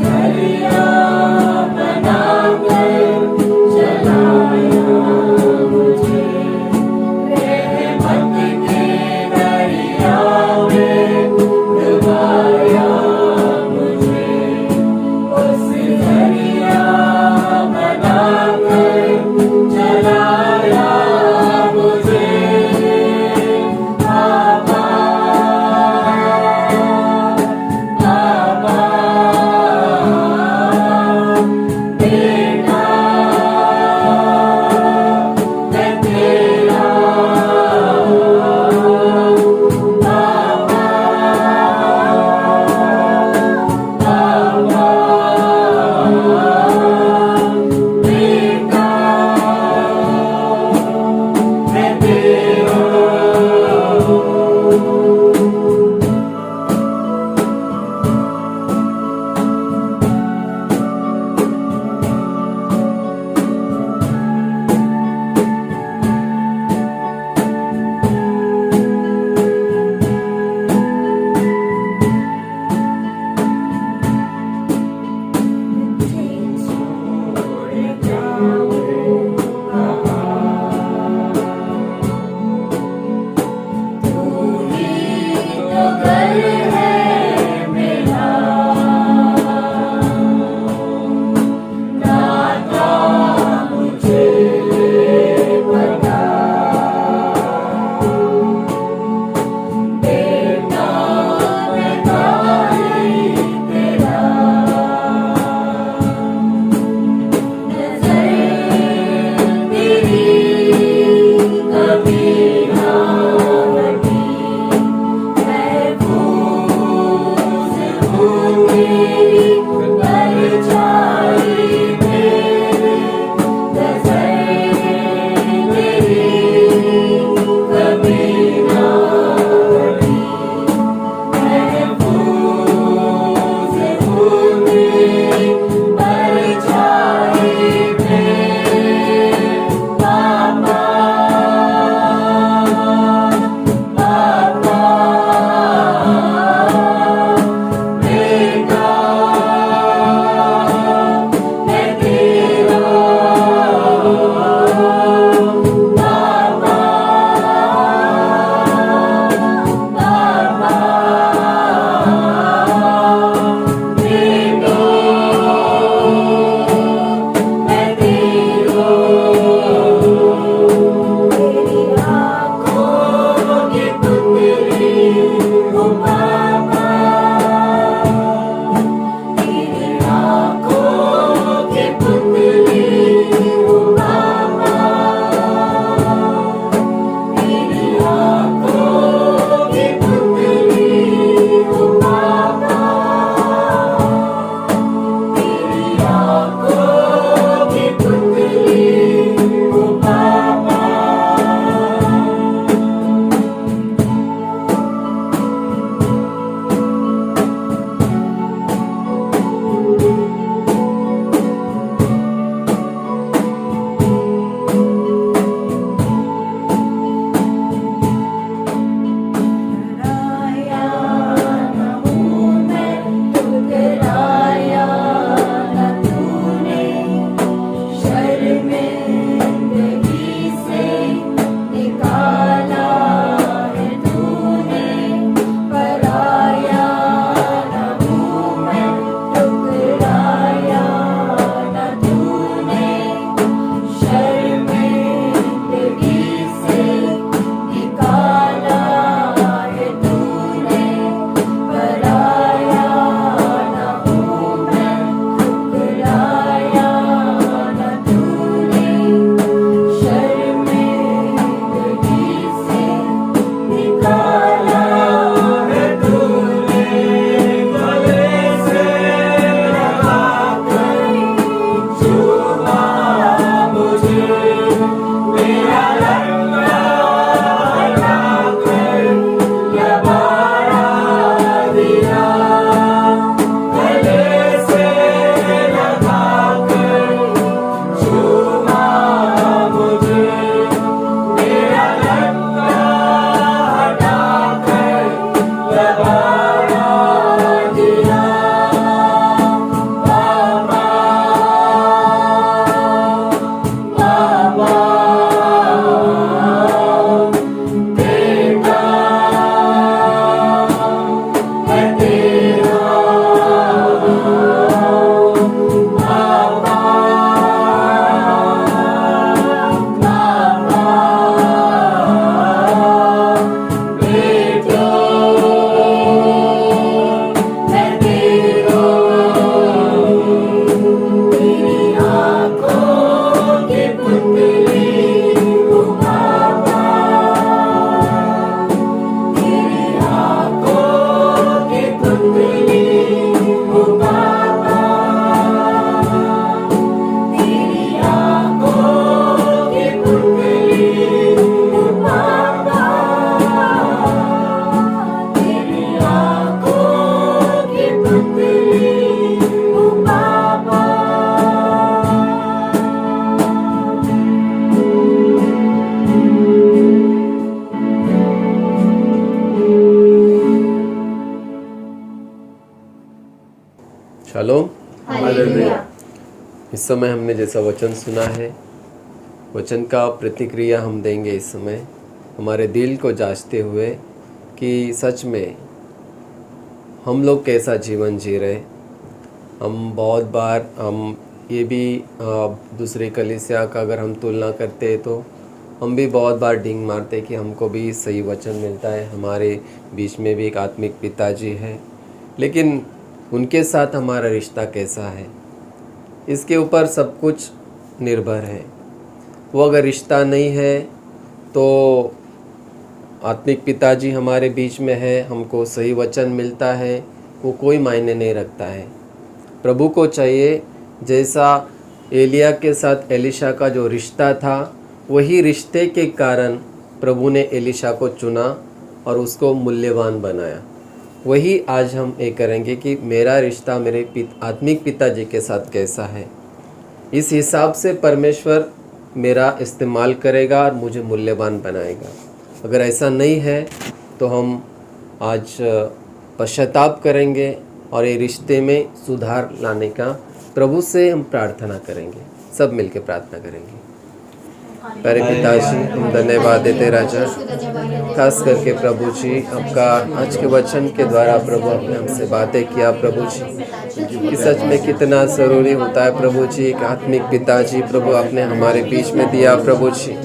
Hallelujah. शालोम। हालेलुया। इस समय हमने जैसा वचन सुना है, वचन का प्रतिक्रिया हम देंगे इस समय हमारे दिल को जांचते हुए कि सच में हम लोग कैसा जीवन जी रहे। हम बहुत बार हम ये भी दूसरे कलीसिया का अगर हम तुलना करते हैं तो हम भी बहुत बार डिंग मारते कि हमको भी सही वचन मिलता है, हमारे बीच में भी एक आत्मिक पिताजी है, लेकिन उनके साथ हमारा रिश्ता कैसा है इसके ऊपर सब कुछ निर्भर है। वो अगर रिश्ता नहीं है तो आत्मिक पिताजी हमारे बीच में है, हमको सही वचन मिलता है, वो कोई मायने नहीं रखता है। प्रभु को चाहिए जैसा एलिया के साथ एलिशा का जो रिश्ता था, वही रिश्ते के कारण प्रभु ने एलिशा को चुना और उसको मूल्यवान बनाया। वही आज हम ये करेंगे कि मेरा रिश्ता मेरे आत्मिक पिताजी के साथ कैसा है। इस हिसाब से परमेश्वर मेरा इस्तेमाल करेगा और मुझे मूल्यवान बनाएगा। अगर ऐसा नहीं है तो हम आज पश्चाताप करेंगे और ये रिश्ते में सुधार लाने का प्रभु से हम प्रार्थना करेंगे। सब मिलकर प्रार्थना करेंगे। प्यारे पिताजी, हम धन्यवाद देते राजा, खास करके प्रभु जी आपका आज के वचन के द्वारा प्रभु आपने हमसे बातें किया प्रभु जी, कि सच में कितना ज़रूरी होता है प्रभु जी एक आत्मिक पिताजी प्रभु आपने हमारे बीच में दिया प्रभु जी,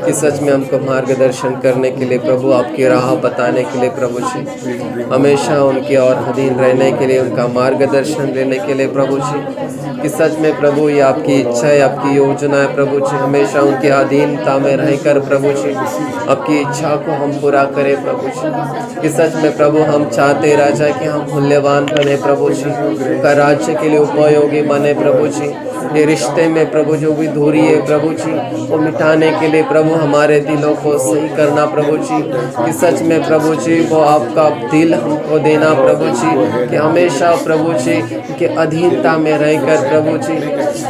कि सच में हमको मार्गदर्शन करने के लिए प्रभु आपकी राह बताने के लिए प्रभु जी, हमेशा उनके और अधीन रहने के लिए, उनका मार्गदर्शन लेने के लिए प्रभु जी, कि सच में प्रभु ये आपकी इच्छा है, आपकी योजना है प्रभु जी, हमेशा उनके अधीनता में रहकर प्रभु जी आपकी इच्छा को हम पूरा करें प्रभु जी, कि सच में प्रभु हम चाहते राजा कि हम मूल्यवान बने प्रभु जी, का राज्य के लिए उपयोगी बने प्रभु जी। ये रिश्ते में प्रभु जो भी दूरी है प्रभु जी वो मिटाने के लिए प्रभु हमारे दिलों को सही करना प्रभु जी, कि सच में प्रभु जी वो आपका दिल हमको देना प्रभु जी, कि हमेशा प्रभु जी के अधीनता में रहकर प्रभु जी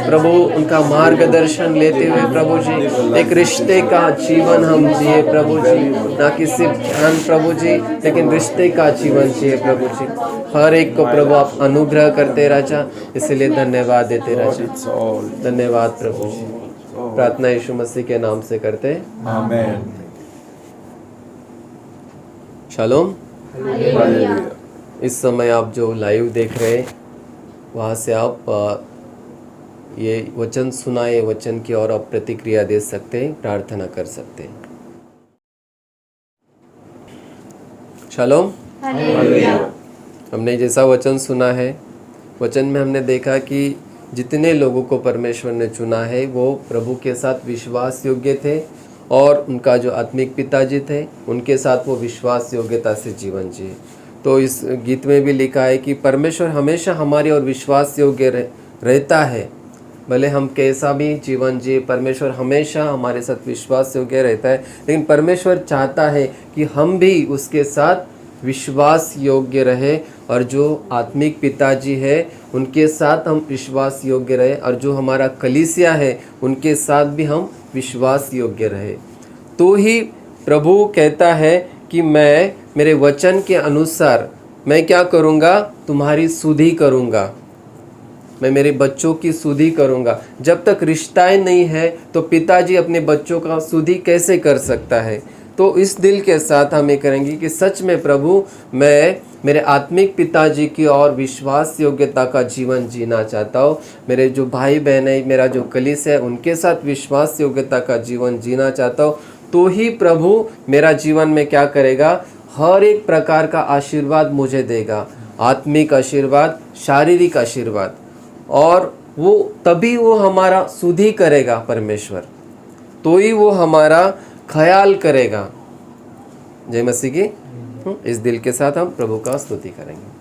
प्रभु उनका मार्गदर्शन लेते हुए प्रभु जी एक रिश्ते का जीवन हम जिए प्रभु जी, ना कि सिर्फ ध्यान प्रभु जी, लेकिन रिश्ते का जीवन जिए प्रभु जी। हर एक को प्रभु आप अनुग्रह करते राजा, इसलिए धन्यवाद देते राजा। धन्यवाद प्रभु जी। प्रार्थना यीशु मसीह के नाम से करते हैं, आमेन। शालोम। हालेलुया। इस समय आप जो लाइव देख रहे हैं वहाँ से आप ये वचन सुनाए, वचन की और आप प्रतिक्रिया दे सकते हैं, प्रार्थना कर सकते हैं। शालोम। हालेलुया। हमने जैसा वचन सुना है, वचन में हमने देखा कि जितने लोगों को परमेश्वर ने चुना है वो प्रभु के साथ विश्वास योग्य थे, और उनका जो आत्मिक पिताजी थे उनके साथ वो विश्वास योग्यता से जीवन जिए। तो इस गीत में भी लिखा है कि परमेश्वर हमेशा हमारी और विश्वास योग्य रहता है, भले हम कैसा भी जीवन जिए, परमेश्वर हमेशा हमारे साथ विश्वास योग्य रहता है। लेकिन परमेश्वर चाहता है कि हम भी उसके साथ विश्वास योग्य रहे, और जो आत्मिक पिताजी है उनके साथ हम विश्वास योग्य रहे, और जो हमारा कलीसिया है उनके साथ भी हम विश्वास योग्य रहे। तो ही प्रभु कहता है कि मैं मेरे वचन के अनुसार मैं क्या करूँगा, तुम्हारी सुधि करूँगा, मैं मेरे बच्चों की सुधि करूँगा। जब तक रिश्ताएं नहीं है तो पिताजी अपने बच्चों का सुधि कैसे कर सकता है। तो इस दिल के साथ हम ये करेंगे कि सच में प्रभु मैं मेरे आत्मिक पिताजी की और विश्वास योग्यता का जीवन जीना चाहता हूँ। मेरे जो भाई बहन है, मेरा जो कलीसिया है, उनके साथ विश्वास योग्यता का जीवन जीना चाहता हूँ। तो ही प्रभु मेरा जीवन में क्या करेगा, हर एक प्रकार का आशीर्वाद मुझे देगा, आत्मिक आशीर्वाद, शारीरिक आशीर्वाद, और वो तभी वो हमारा सुधि करेगा परमेश्वर, तो ही वो हमारा ख्याल करेगा। जय मसीह की। इस दिल के साथ हम प्रभु का स्तुति करेंगे।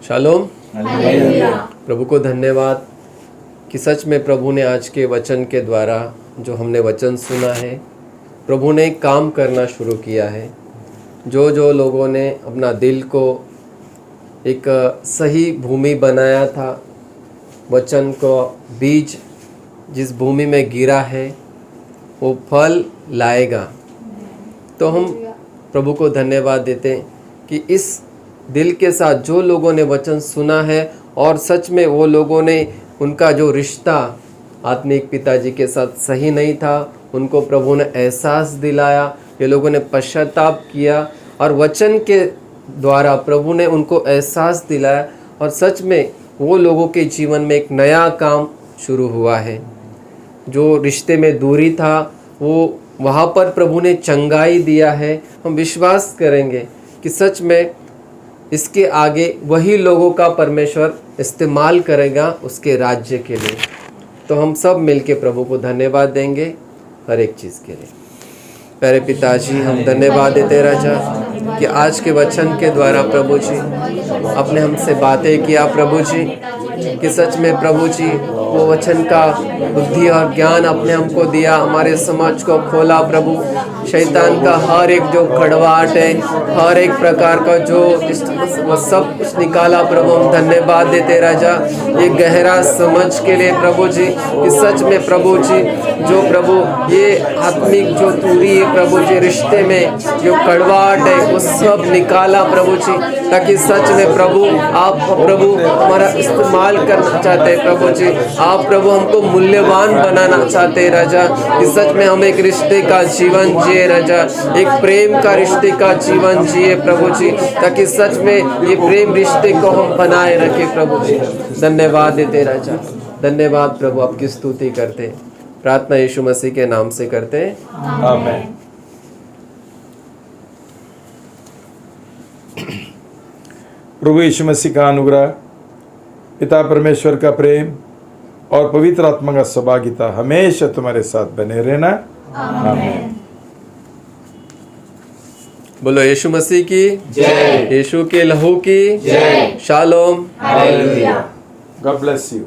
शालोम। हालेलुया। प्रभु को धन्यवाद कि सच में प्रभु ने आज के वचन के द्वारा जो हमने वचन सुना है, प्रभु ने एक काम करना शुरू किया है। जो जो लोगों ने अपना दिल को एक सही भूमि बनाया था, वचन को बीज जिस भूमि में गिरा है वो फल लाएगा। तो हम प्रभु को धन्यवाद देते हैं कि इस दिल के साथ जो लोगों ने वचन सुना है और सच में वो लोगों ने उनका जो रिश्ता आत्मिक पिताजी के साथ सही नहीं था, उनको प्रभु ने एहसास दिलाया, ये लोगों ने पश्चाताप किया और वचन के द्वारा प्रभु ने उनको एहसास दिलाया और सच में वो लोगों के जीवन में एक नया काम शुरू हुआ है। जो रिश्ते में दूरी था वो वहाँ पर प्रभु ने चंगाई दिया है। हम विश्वास करेंगे कि सच में इसके आगे वही लोगों का परमेश्वर इस्तेमाल करेगा उसके राज्य के लिए। तो हम सब मिलके प्रभु को धन्यवाद देंगे हर एक चीज़ के लिए। प्यारे पिताजी, हम धन्यवाद देते राजा कि आज के वचन के द्वारा प्रभु जी आपने हमसे बातें किया प्रभु जी, कि सच में प्रभु जी वो वचन का बुद्धि और ज्ञान आपने हमको दिया, हमारे समझ को खोला प्रभु। शैतान का हर एक जो कड़वाहट है, हर एक प्रकार का जो वो सब कुछ निकाला प्रभु। हम धन्यवाद देते राजा ये गहरा समझ के लिए प्रभु जी, कि सच में प्रभु जी जो प्रभु ये आत्मिक जो दूरी है प्रभु जी, रिश्ते में जो कड़वाहट है वो सब निकाला प्रभु जी, ताकि सच में प्रभु आप प्रभु हमारा इस्तेमाल करना चाहते हैं प्रभु जी। आप प्रभु हमको मूल्यवान बनाना चाहते हैं राजा, कि सच में हम एक रिश्ते का जीवन जिए राजा, एक प्रेम का रिश्ते का जीवन जिए प्रभु जी, ताकि सच में ये प्रेम रिश्ते को हम बनाए रखे प्रभु जी। धन्यवाद देते राजा, धन्यवाद प्रभु, आपकी स्तुति करते। प्रार्थना यीशु मसीह के नाम से करते हैं, आमीन। प्रभु यीशु मसीह का अनुग्रह, पिता परमेश्वर का प्रेम और पवित्र आत्मा का सहभागिता हमेशा तुम्हारे साथ बने रहना। आमीन। बोलो यीशु मसीह की जय। यीशु के लहू की जय। Shalom. Hallelujah. God bless you.